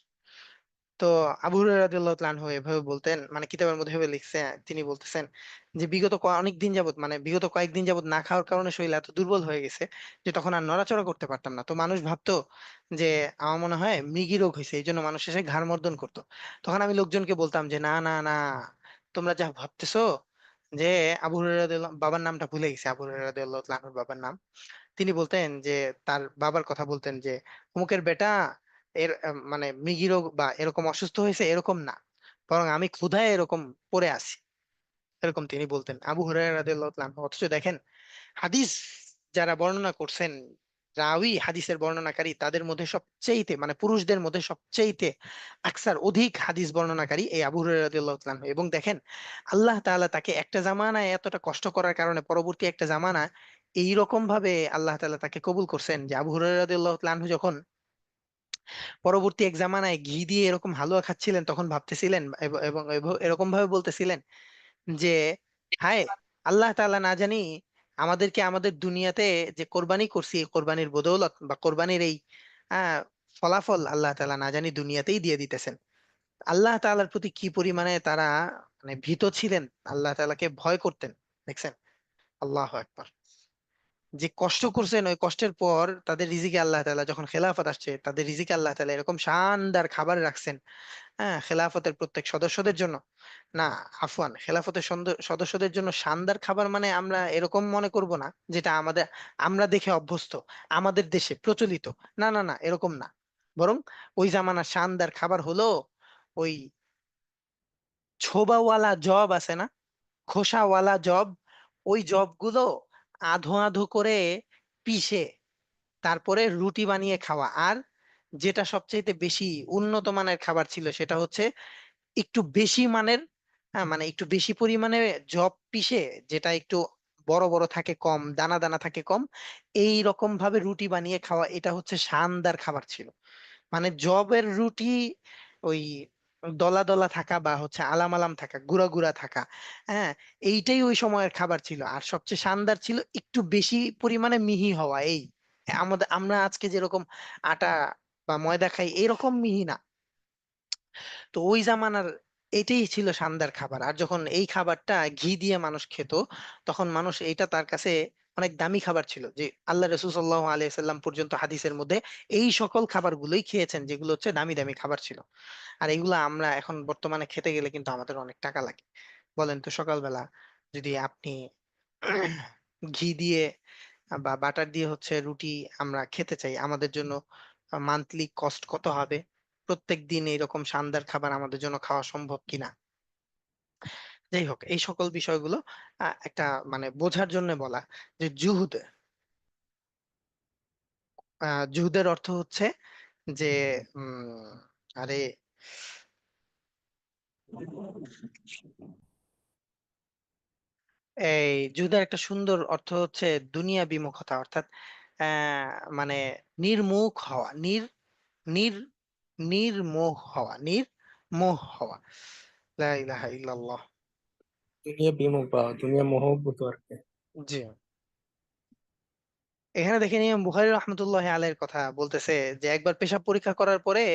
তো আবু হুরায়রা রাদিয়াল্লাহু তাআলা আনহু এভাবে বলতেন, মানে কিতাবের মধ্যে এভাবে লিখছে, তিনি বলতেছেন যে বিগত অনেক দিন যাবত, মানে বিগত কয়েকদিন যাবত না খাওয়ার কারণে শরীর এত দুর্বল হয়ে গেছে যে তখন আর নড়াচড়া করতে পারতাম না। তো মানুষ ভাবতো যে আমার মনে হয় মৃগী রোগ হয়েছে, এই জন্য মানুষ এসে ঘাড় মর্দন করতো। তখন আমি লোকজনকে বলতাম যে না না না, তোমরা যা ভাবতেছো যে আবু হুরায়রা বাবার নামটা ভুলে গেছে, আবু হুরায়রা রাদিয়াল্লাহু তাআলা আনহুর বাবার নাম। তিনি বলতেন যে তার বাবার কথা বলতেন যে অমুকের বেটা এর মানে মৃগী রোগ বা এরকম অসুস্থ হয়েছে এরকম না, বরং আমি ক্ষুধায় এরকম পড়ে আছি, এরকম তিনি বলতেন আবু হুরায়রা রাদিয়াল্লাহু তাআলা আনহু। অথচ দেখেন, হাদিস যারা বর্ণনা করছেন, রাওই হাদিসের বর্ণনাকারী, তাদের মধ্যে সবচেয়েতে মানে পুরুষদের মধ্যে সবচেয়েতে আকসার অধিক হাদিস বর্ণনাকারী এই আবু হুরায়রা রাদিয়াল্লাহু তাআলা আনহু। এবং দেখেন, আল্লাহ তাআলা তাকে একটা জামানায় এতটা কষ্ট করার কারণে পরবর্তী একটা জামানায় এইরকম ভাবে আল্লাহ তাআলা তাকে কবুল করছেন যে আবু হুরায়রা রাদিয়াল্লাহু তাআলা আনহু যখন পরবর্তী এক জামানায় ঘি দিয়ে এরকম হালুয়া খাচ্ছিলেন, তখন ভাবতেছিলেন এবং এরকম ভাবে বলতেছিলেন যে হায়, আল্লাহ তাআলা না জানি আমাদেরকে আমাদের দুনিয়াতে যে কোরবানি করছি, এই কোরবানির বদৌলত বা কোরবানির এই আহ ফলাফল আল্লাহ তাআলা না জানি দুনিয়াতেই দিয়ে দিতেছেন। আল্লাহ তাআলার প্রতি কি পরিমাণে তারা মানে ভীত ছিলেন, আল্লাহ তাআলাকে ভয় করতেন। দেখছেন, আল্লাহু আকবার। যে কষ্ট করছেন, ওই কষ্টের পর তাদের রিজিকে আল্লাহ তাআলা যখন খেলাফত আসছে, তাদের রিজিকে আল্লাহ তাআলা এরকম শানদার খাবার রাখছেন। হ্যাঁ, খেলাফতের প্রত্যেক সদস্যদের জন্য, না আফওয়ান, খেলাফতের সদস্যদের জন্য শানদার খাবার মানে আমরা এরকম মনে করব না যেটা আমাদের, আমরা দেখে অভ্যস্ত, আমাদের দেশে প্রচলিত। না না না, এরকম না। বরং ওই জামানার শানদার খাবার হলো ওই ছোবাওয়ালা জব আছে না, খোসাওয়ালা জব, ওই জবগুলো আধো আধো করে পিষে তারপরে রুটি বানিয়ে খাওয়া। আর যেটা সবচেয়ে বেশি উন্নত মানের খাবার ছিল সেটা হচ্ছে একটু বেশি মানের, হ্যাঁ মানে একটু বেশি পরিমাণে জব পিষে, যেটা একটু বড় বড় থাকে, কম দানা দানা থাকে কম, এই রকম ভাবে রুটি বানিয়ে খাওয়া, এটা হচ্ছে শানদার খাবার ছিল। মানে জবের রুটি ওই দলা দলা থাকা বা হচ্ছে আলাম আলাম থাকা, গুড়া গুড়া থাকা, হ্যাঁ, এইটাই ওই সময়ের খাবার ছিল। আর সবচেয়ে শানদার ছিল একটু বেশি পরিমাণে মিহি হওয়া। এই আমাদের, আমরা আজকে যেরকম আটা বা ময়দা খাই এরকম মিহি না। তো ওই জামানার এটাই ছিল শানদার খাবার। আর যখন এই খাবারটা ঘি দিয়ে মানুষ খেত, তখন মানুষ এটা তার কাছে অনেক দামি খাবার ছিল। যে আল্লাহ রসুল সাল্লাল্লাহু আলাইহি সাল্লাম পর্যন্ত হাদিসের মধ্যে এই সকল খাবারগুলোই খেয়েছেন যেগুলো হচ্ছে দামি দামি খাবার ছিল। আর এগুলো আমরা এখন বর্তমানে খেতে গেলে কিন্তু আমাদের অনেক টাকা লাগে। বলেন তো, সকালবেলা যদি আপনি ঘি দিয়ে বা বাটার দিয়ে হচ্ছে রুটি আমরা খেতে চাই, আমাদের জন্য মান্থলি কস্ট কত হবে? প্রত্যেক দিন এরকম শানদার খাবার আমাদের জন্য খাওয়া সম্ভব কিনা? যাই হোক, এই সকল বিষয়গুলো একটা মানে বোঝার জন্য বলা যে জুহুদ, জুহুদের অর্থ হচ্ছে যে আরে এই জুহুদের একটা সুন্দর অর্থ হচ্ছে দুনিয়া বিমুখতা, অর্থাৎ আহ মানে নির্মুখ হওয়া, নির নির্মোহ হওয়া, নির্মোহ হওয়া। লা ইলাহা ইল্লাল্লাহ। দুনিয়া বিমুখ বা দুনিয়া মোহব্বত আর কি। জি, এখানে দেখে নিয়ে বুখারী রহমতুল্লাহ আলাইহির কথা বলতেছে যে একবার পেশাব পরীক্ষা করার পরে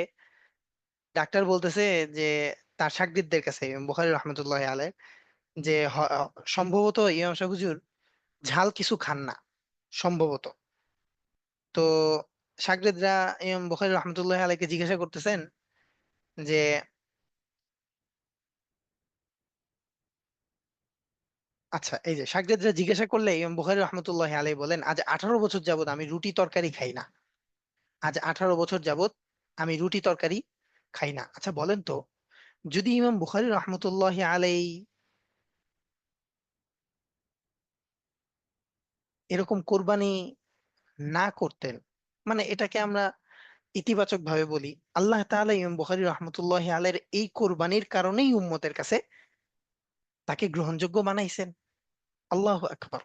ডাক্তার বলতেছে যে তার শাগির্দদের কাছে, ইমাম বুখারী রহমতুল্লাহ আলাইহি, যে সম্ভবত ইমাম সাহেব হুজুর ঝাল কিছু খান না, সম্ভবত। তো শাগির্দরা ইমাম বুখারী রহমতুল্লাহ আলাইহিকে জিজ্ঞাসা করতেছেন যে আচ্ছা, এই যে শাগির্দরা জিজ্ঞাসা করলে ইমাম বুখারী রহমতুল্লাহ আলাইহি বলেন, আজ 18 বছর যাবত আমি রুটি তরকারি খাই না। আজ 18 বছর যাবত আমি রুটি তরকারি খাই না। আচ্ছা বলেন তো, যদি ইমাম বুখারী রহমতুল্লাহ আলাই এরকম কোরবানি না করতেন, মানে এটাকে আমরা ইতিবাচক ভাবে বলি, আল্লাহ তাআলা ইমাম বুখারী রহমতুল্লাহ আলাইর এই কোরবানির কারণেই উম্মতের কাছে তাকে গ্রহণযোগ্য বানাইছেন। আল্লাহু আকবার।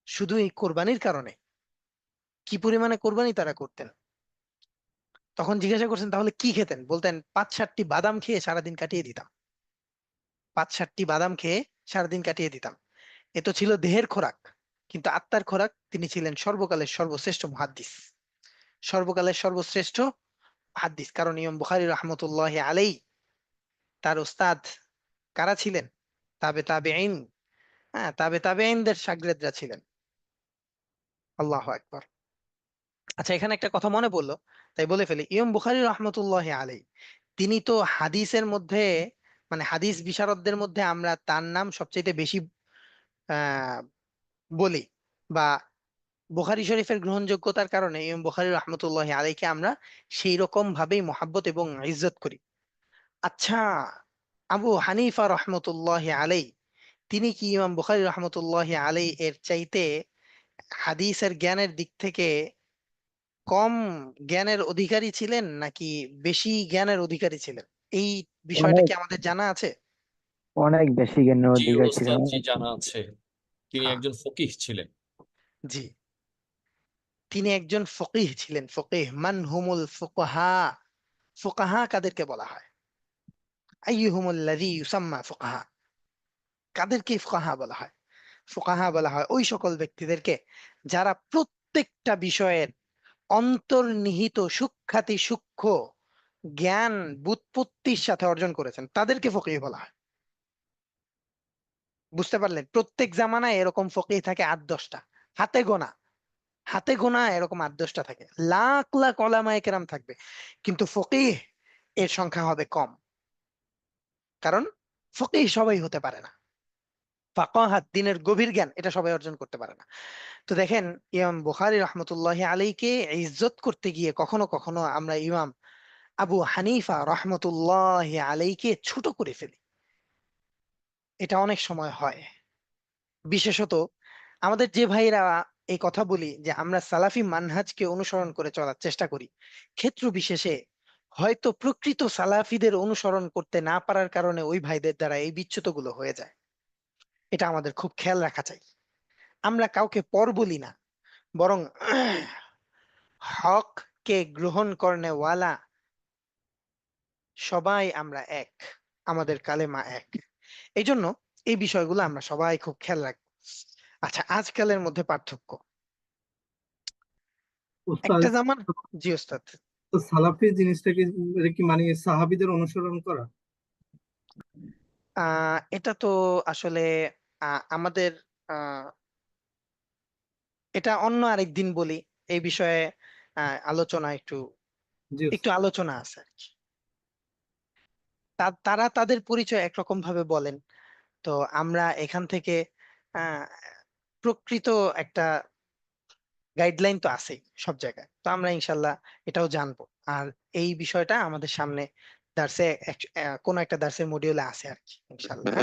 শুধু এই কোরবানির কারণে, কি পরিমাণে কোরবানি তারা করতেন। তখন জিজ্ঞাসা করছেন তাহলে কি খেতেন, বলতেন 5-7টি বাদাম খেয়ে সারাদিন কাটিয়ে দিতাম। 5-7টি বাদাম খেয়ে সারাদিন কাটিয়ে দিতাম। এ তো ছিল দেহের খোরাক, কিন্তু আত্মার খোরাক তিনি ছিলেন সর্বকালের সর্বশ্রেষ্ঠ মুহাদ্দিস, সর্বকালের সর্বশ্রেষ্ঠ মুহাদ্দিস। কারণ ইমাম বুখারী রহমতুল্লাহ আলাই তার ওস্তাদ কারা ছিলেন? তাবে তাবেঈন। হ্যাঁ, তাবে তাবেঈনদের শাগরেদরা ছিলেন। আল্লাহু আকবার। আচ্ছা, এখানে একটা কথা মনে পড়লো, তাই বলে ফেলি। ইমাম বুখারী রহমতুল্লাহ আলাই তিনি তো হাদিসের মধ্যে, মানে হাদিস বিশারদদের মধ্যে আমরা তার নাম সবচেয়ে বেশি আহ বলি, বা বুখারী শরীফের গ্রহণযোগ্যতার কারণে ইমাম বুখারী রহমতুল্লাহ আলাইকে আমরা সেই রকম ভাবেই মহাব্বত এবং ইজ্জত করি। আচ্ছা, আবু হানিফা রহমতুল্লাহ আলাই তিনি কি ইমাম বুখারী রহমতুল্লাহ আলাই এর চাইতে হাদিসের জ্ঞানের দিক থেকে কম জ্ঞানের অধিকারী ছিলেন, নাকি বেশি জ্ঞানের অধিকারী ছিলেন? এই বিষয়টা অনেক কি আমাদের জানা আছে? অনেক বেশি জ্ঞানের জি অধিকার ছিলেন। ওস্তাদ, জি জানা আছে। তিনি হ্যাঁ, একজন ফকিহ ছিলেন। জি, তিনি একজন ফকিহ ছিলেন। ফকিহ মান হুমুল ফুকাহা, ফুকাহা কাদেরকে বলা হয়? আইয়ুহুমুল্লাযী ইউসাম্মা ফুকাহা, কাদেরকে ফুকাহা বলা হয়? ফুকাহা বলা হয় ওই সকল ব্যক্তিদেরকে যারা প্রত্যেকটা বিষয়ের অন্তর্নিহিত সূক্ষ্মাতি সূক্ষ্ম জ্ঞান বুৎপত্তির সাথে অর্জন করেছেন, তাদেরকে ফকিহ বলা হয়। বুঝতে পারলেন? প্রত্যেক জামানায় এরকম ফকিহ থাকে 8-10টা, হাতে গোনা, হাতে গোনা এরকম 8-10টা থাকে। লাখ লাখ ওলামায়ে কেরাম থাকবে, কিন্তু ফকিহ এর সংখ্যা হবে কম। কারণ ফকিহ সবাই হতে পারে না। ফাকাহাত, দিনের গভীর জ্ঞান, এটা সবাই অর্জন করতে পারে না। তো দেখেন, ইমাম বুখারী রহমতুল্লাহ আলাইকে ইজ্জত করতে গিয়ে কখনো কখনো আমরা ইমাম আবু হানিফা রহমতুল্লাহ আলাইকে ছোট করে ফেলি। এটা অনেক সময় হয়। বিশেষত আমাদের যে ভাইরা এই কথা বলি যে আমরা সালাফি মানহাজকে অনুসরণ করে চলার চেষ্টা করি, ক্ষেত্র বিশেষে হয়তো প্রকৃত সালাফিদের অনুসরণ করতে না পারার কারণে ওই ভাইদের দ্বারা এই বিচ্যুতগুলো হয়ে যায়। এটা আমাদের খুব খেয়াল রাখা চাই। আমরা কাউকে পর বলি না, বরং হক কে গ্রহণ করনে ওয়ালা সবাই আমরা এক, আমাদের কালেমা এক। এই জন্য এই বিষয়গুলো আমরা সবাই খুব খেয়াল রাখবো। আচ্ছা, আজকালের মধ্যে পার্থক্য উস্তাদ, একটা জামান। জি ওস্তাদ। তো সালাফি জিনিসটাকে এটা কি মানে সাহাবীদের অনুসরণ করা? এটা তো আসলে আমাদের আহ এটা অন্য আরেকদিন বলি। এই বিষয়ে আলোচনা একটু জি একটু উস্তাদ। আলোচনা আছে আর কি। তারা তাদের পরিচয় একরকম ভাবে বলেন, তো আমরা এখান থেকে আহ প্রকৃত একটা গাইডলাইন তো আছেই সব জায়গায়, তো আমরা ইনশাল্লাহ এটাও জানবো। আর এই বিষয়টা আমাদের সামনে দার্সে কোন একটা দার্সের মডিউলে আছে আর কি, ইনশাল্লাহ।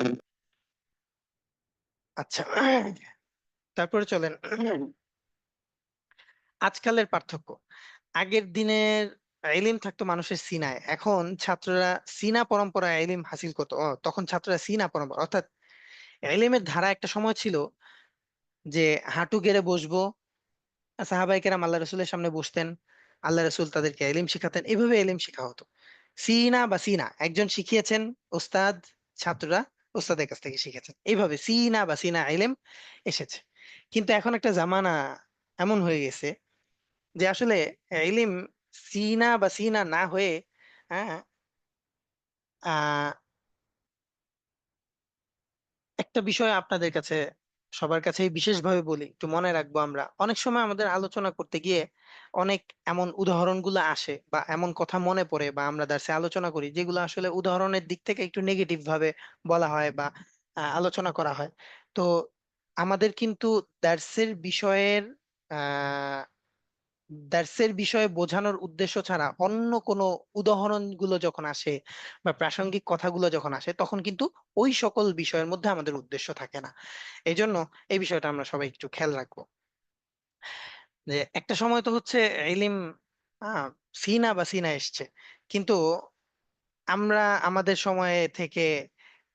আচ্ছা, তারপরে চলেন আজকালের পার্থক্য। আগের দিনের ইলম থাকতো মানুষের সিনায়, এখন ছাত্ররা সিনা পরম্পরায় ইলম হাসিল করতো। তখন ছাত্ররা সিনা পরম্পরা, অর্থাৎ ইলমের ধারা একটা সময় ছিল যে হাঁটু গেড়ে বসবো, সাহাবায়ে কেরাম আল্লাহ রসুলের সামনে বসতেন, আল্লাহ রসুল তাদেরকে ইলম শিখাতেন, এভাবে ইলম শেখা হতো। সিনা বা সিনা, একজন শিখিয়েছেন, ওস্তাদ, ছাত্ররা ওস্তাদের কাছ থেকে শিখেছেন, এইভাবে সিনা বা সিনা ইলম এসেছে। কিন্তু এখন একটা জামানা এমন হয়ে গেছে যে আসলে ইলম সিনা বা সিনা না হয়ে, হ্যাঁ, আহ একটা বিষয় আপনাদের কাছে, সবার কাছেই বিশেষভাবে বলি, একটু মনে রাখবো। আমরা অনেক সময় আমাদের আলোচনা করতে গিয়ে অনেক এমন উদাহরণগুলো আসে বা এমন কথা মনে পড়ে বা আমরা দার্সে আলোচনা করি যেগুলো আসলে উদাহরণের দিক থেকে একটু নেগেটিভ ভাবে বলা হয় বা আলোচনা করা হয়। তো আমাদের কিন্তু দার্সের বিষয়ের দার্সের বিষয়ে বোঝানোর উদ্দেশ্য ছাড়া অন্য কোনো উদাহরণগুলো যখন আসে বা প্রাসঙ্গিক কথাগুলো যখন আসে তখন কিন্তু ওই সকল বিষয়ের মধ্যে আমাদের উদ্দেশ্য থাকে না। এই জন্য এই বিষয়টা আমরা সবাই একটু খেয়াল রাখবো যে একটা সময় তো হচ্ছে ইলিম আহ সিনা বা সিনা এসছে, কিন্তু আমরা আমাদের সময়ে থেকে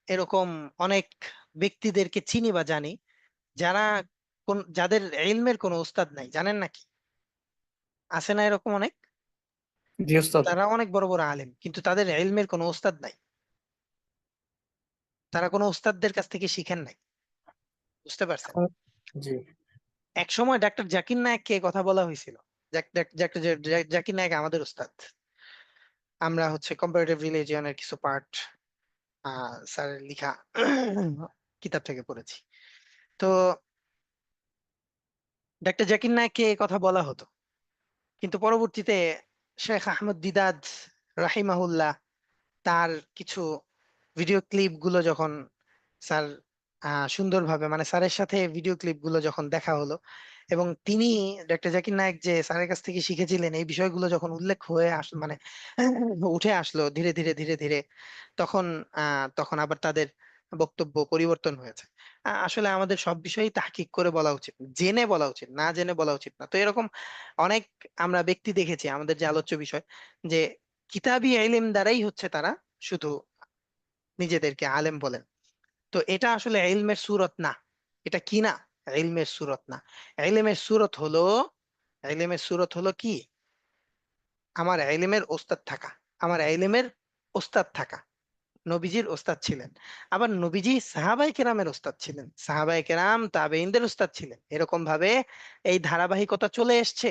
এরকম অনেক ব্যক্তিদেরকে চিনি বা জানি যারা যাদের ইলমের কোনো উস্তাদ নাই, জানেন নাকি? আছে না এরকম অনেক? জি উস্তাদ। তারা অনেক বড় বড় আলেম কিন্তু তাদের ইলমের কোনো উস্তাদ নাই, তারা কোনো উস্তাদদের কাছ থেকে শিখেন নাই। বুঝতে পারছেন? জি। এক সময় ডাক্তার জাকির নায়েককে এ কথা বলা হয়েছিল। ডাক্তার জাকির নায়েক আমাদের উস্তাদ। আমরা হচ্ছে কম্পারেটিভ রিলিজিয়নের কিছু পার্ট স্যারের লিখা কিতাব থেকে পড়েছি। তো ডাক্তার জাকির নায়েককে এ কথা বলা হতো, কিন্তু পরবর্তীতে শেখ আহমদ দিদাদ রাহিমাহুল্লাহ তার কিছু ভিডিও ক্লিপ গুলো যখন স্যার সুন্দরভাবে মানে স্যারের সাথে ভিডিও ক্লিপ গুলো যখন দেখা হলো এবং তিনি ডক্টর জাকির নায়েক যে স্যারের কাছ থেকে শিখেছিলেন এই বিষয়গুলো যখন উল্লেখ হয়ে আসলো মানে উঠে আসলো ধীরে ধীরে ধীরে ধীরে, তখন তখন আবার তাদের বক্তব্য পরিবর্তন হয়েছে। আসলে আমাদের সব বিষয়েই তাহকিক করে বলা উচিত, জেনে বলা উচিত, না জেনে বলা উচিত না। তো এরকম অনেক আমরা ব্যক্তি দেখেছি আমাদের যে আলোচ্য বিষয়, যে কিতাবি ইলম দ্বারাই হচ্ছে তারা শুধু নিজেদেরকে আলেম বলেন। তো এটা আসলে ইলমের সুরত না। এটা কি না? ইলমের সুরত না। ইলমের সুরত হলো, ইলমের সুরত হলো কি? আমার ইলমের ওস্তাদ থাকা, আমার ইলমের ওস্তাদ থাকা। নবীজির ওস্তাদ ছিলেন, আবার নবীজি সাহাবায়ে কেরামের ওস্তাদ ছিলেন, সাহাবায়ে কেরাম তাবেঈনদের ওস্তাদ ছিলেন, এরকম ভাবে এই ধারাবাহিকতা চলে এসছে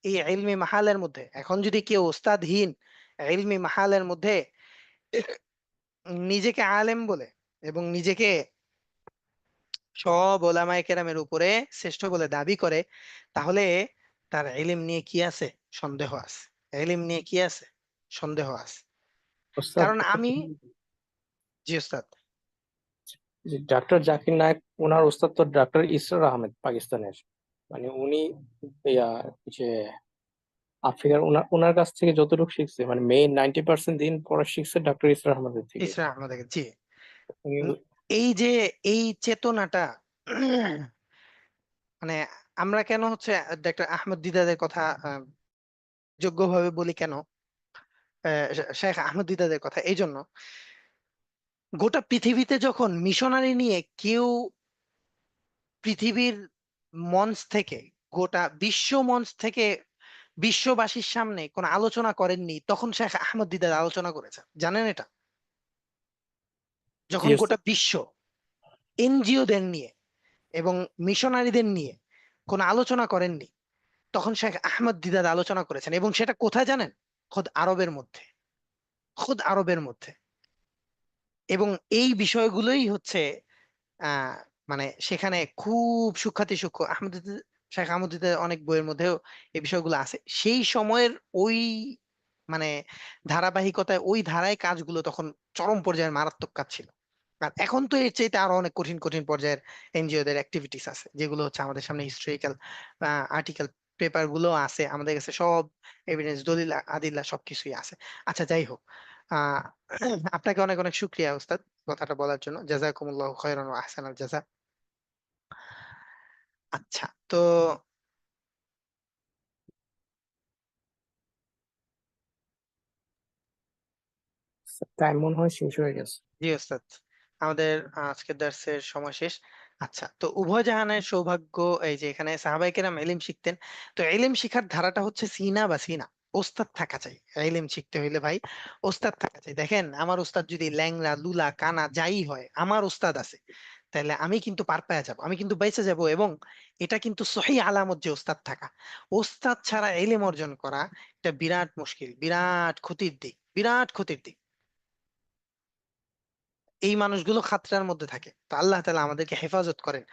এই ইলমি মাহালের মধ্যে। এখন যদি কেউ ওস্তাদহীন ইলমি মাহালের মধ্যে নিজেকে আলেম বলে এবং নিজেকে সব ওলামায়ে কেরামের উপরে শ্রেষ্ঠ বলে দাবি করে, তাহলে তার ইলম নিয়ে কি আছে? সন্দেহ আছে। ইলম নিয়ে কি আছে? সন্দেহ আছে। উস্তাদ, কারণ আমি, জি ওস্তাদ। যে ডাক্তার জাকির নায়েক, ওনার উস্তাদ তো ডাক্তার ইসরার আহমেদ পাকিস্তানের, মানে উনি ইয়া, যে আফ্রিকার, ওনার ওনার কাছ থেকে যতটুকু শিখছে মানে মেইন 90% দিন পড়া শিখছে ডাক্তার ইসরার আহমেদের থেকে। ইসরা আহমদ, জি। উনি এই যে এই চেতনাটা মানে আমরা কেন হচ্ছে ডক্টর আহমদ দিদাদের কথা যোগ্যভাবে বলি কেন, শেখ আহমদ দিদাদের কথা এই জন্য, গোটা পৃথিবীতে যখন মিশনারি নিয়ে কেউ পৃথিবীর মঞ্চ থেকে, গোটা বিশ্ব মঞ্চ থেকে বিশ্ববাসীর সামনে কোন আলোচনা করেননি, তখন শেখ আহমদ দিদার আলোচনা করেছেন, জানেন এটা? জি যখন গোটা উস্তাদ। বিশ্ব এনজিওদের নিয়ে এবং মিশনারিদের নিয়ে কোন আলোচনা করেননি, তখন শেখ আহমদ দিদার আলোচনা করেছেন। এবং সেটা কোথায় জানেন? খোদ আরবের মধ্যে, খোদ আরবের মধ্যে। এবং এই বিষয়গুলোই হচ্ছে আহ মানে সেখানে খুব সূক্ষ্মাতি সূক্ষ্ম শেখ আহমদের অনেক বইয়ের মধ্যেও এই বিষয়গুলো আছে। সেই সময়ের ওই মানে ধারাবাহিকতায় ওই ধারায় কাজগুলো তখন চরম পর্যায়ের মারাত্মক কাজ ছিল। আর এখন তো এর চাইতে আরো অনেক কঠিন কঠিন পর্যায়ের এনজিও দের অ্যাক্টিভিটিস আছে, যেগুলো হচ্ছে আমাদের সামনে হিস্টোরিক্যাল আর্টিকেল পেপার গুলো আছে আমাদের কাছে, সব এভিডেন্স দলিল আদিল্লা সবকিছুই আছে। আচ্ছা যাই হোক, আহ আপনাকে অনেক অনেক শুক্রিয়া উস্তাদ কথাটা বলার জন্য। জাযাকুমুল্লাহু খায়রান ওয়া আহসানাল জাযা। আচ্ছা তো টাইম মনে হয় শেষ হয়ে গেছে। জি ওস্তাদ, আমাদের আজকের দার্সের সময় শেষ। আচ্ছা, তো উভয় জাহানের সৌভাগ্য, এই যে এখানে সাহাবায়ে কেরাম ইলম শিখতেন, তো ইলম শিখার ধারাটা হচ্ছে সিনা বা সিনা, ওস্তাদ থাকা চাই। ইলম শিখতে হইলে ভাই ওস্তাদ থাকা চাই। দেখেন আমার ওস্তাদ যদি ল্যাংড়া লুলা কানা যাই হয়, আমার ওস্তাদ আছে, তাহলে আমি কিন্তু পার পেয়ে যাবো, আমি কিন্তু বেঁচে যাব। এবং এটা কিন্তু সহি আলামত যে ওস্তাদ থাকা। ওস্তাদ ছাড়া ইলম অর্জন করা এটা বিরাট মুশকিল, বিরাট ক্ষতির দিক, বিরাট ক্ষতির দিক। এই মানুষগুলো খাতরার মধ্যে থাকে, তো আল্লাহ তাআলা আমাদেরকে হেফাজত করেন।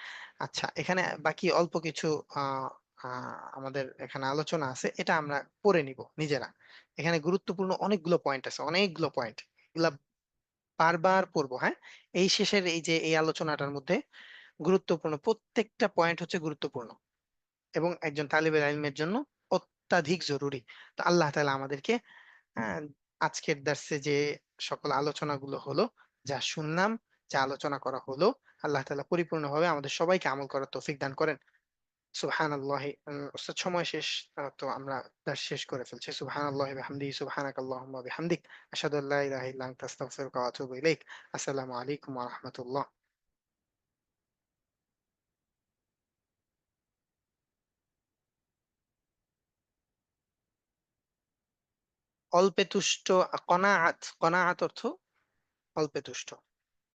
আচ্ছা, এখানে বাকি অল্প কিছু আহ আমাদের এখানে আলোচনা আছে, এটা আমরা পড়ে নিব নিজেরা। এখানে গুরুত্বপূর্ণ অনেকগুলো পয়েন্ট আছে, অনেকগুলো পয়েন্ট, এগুলা বারবার পড়বো, হ্যাঁ। এই শেষের এই যে এই আলোচনাটার মধ্যে গুরুত্বপূর্ণ প্রত্যেকটা পয়েন্ট হচ্ছে গুরুত্বপূর্ণ এবং একজন তালিবের ইলমের জন্য অত্যাধিক জরুরি। তো আল্লাহ তাআলা আমাদেরকে আহ, আজকের দার্সে যে সকল আলোচনাগুলো হলো, যা শুনলাম, যা আলোচনা করা হলো, আল্লাহ তাআলা পরিপূর্ণভাবে আমাদের সবাইকে আমল করার তৌফিক দান করেন। সুবহানাল্লাহ। ওস্তাদ সময় শেষ, তো আমরা দার্স শেষ করে ফেলছি। সুবহানাল্লাহি ওয়া বিহামদিহি, সুবহানাকাল্লাহুম্মা ওয়া বিহামদিক, আশহাদু আল্লা ইলাহা ইল্লা আনতা, আস্তাগফিরুকা ওয়া আতুবু ইলাইক। আসসালামু আলাইকুম ওয়া রাহমাতুল্লাহ। অল্পে তুষ্ট, কনাআত, কনাআত অর্থ অল্পে তুষ্ট।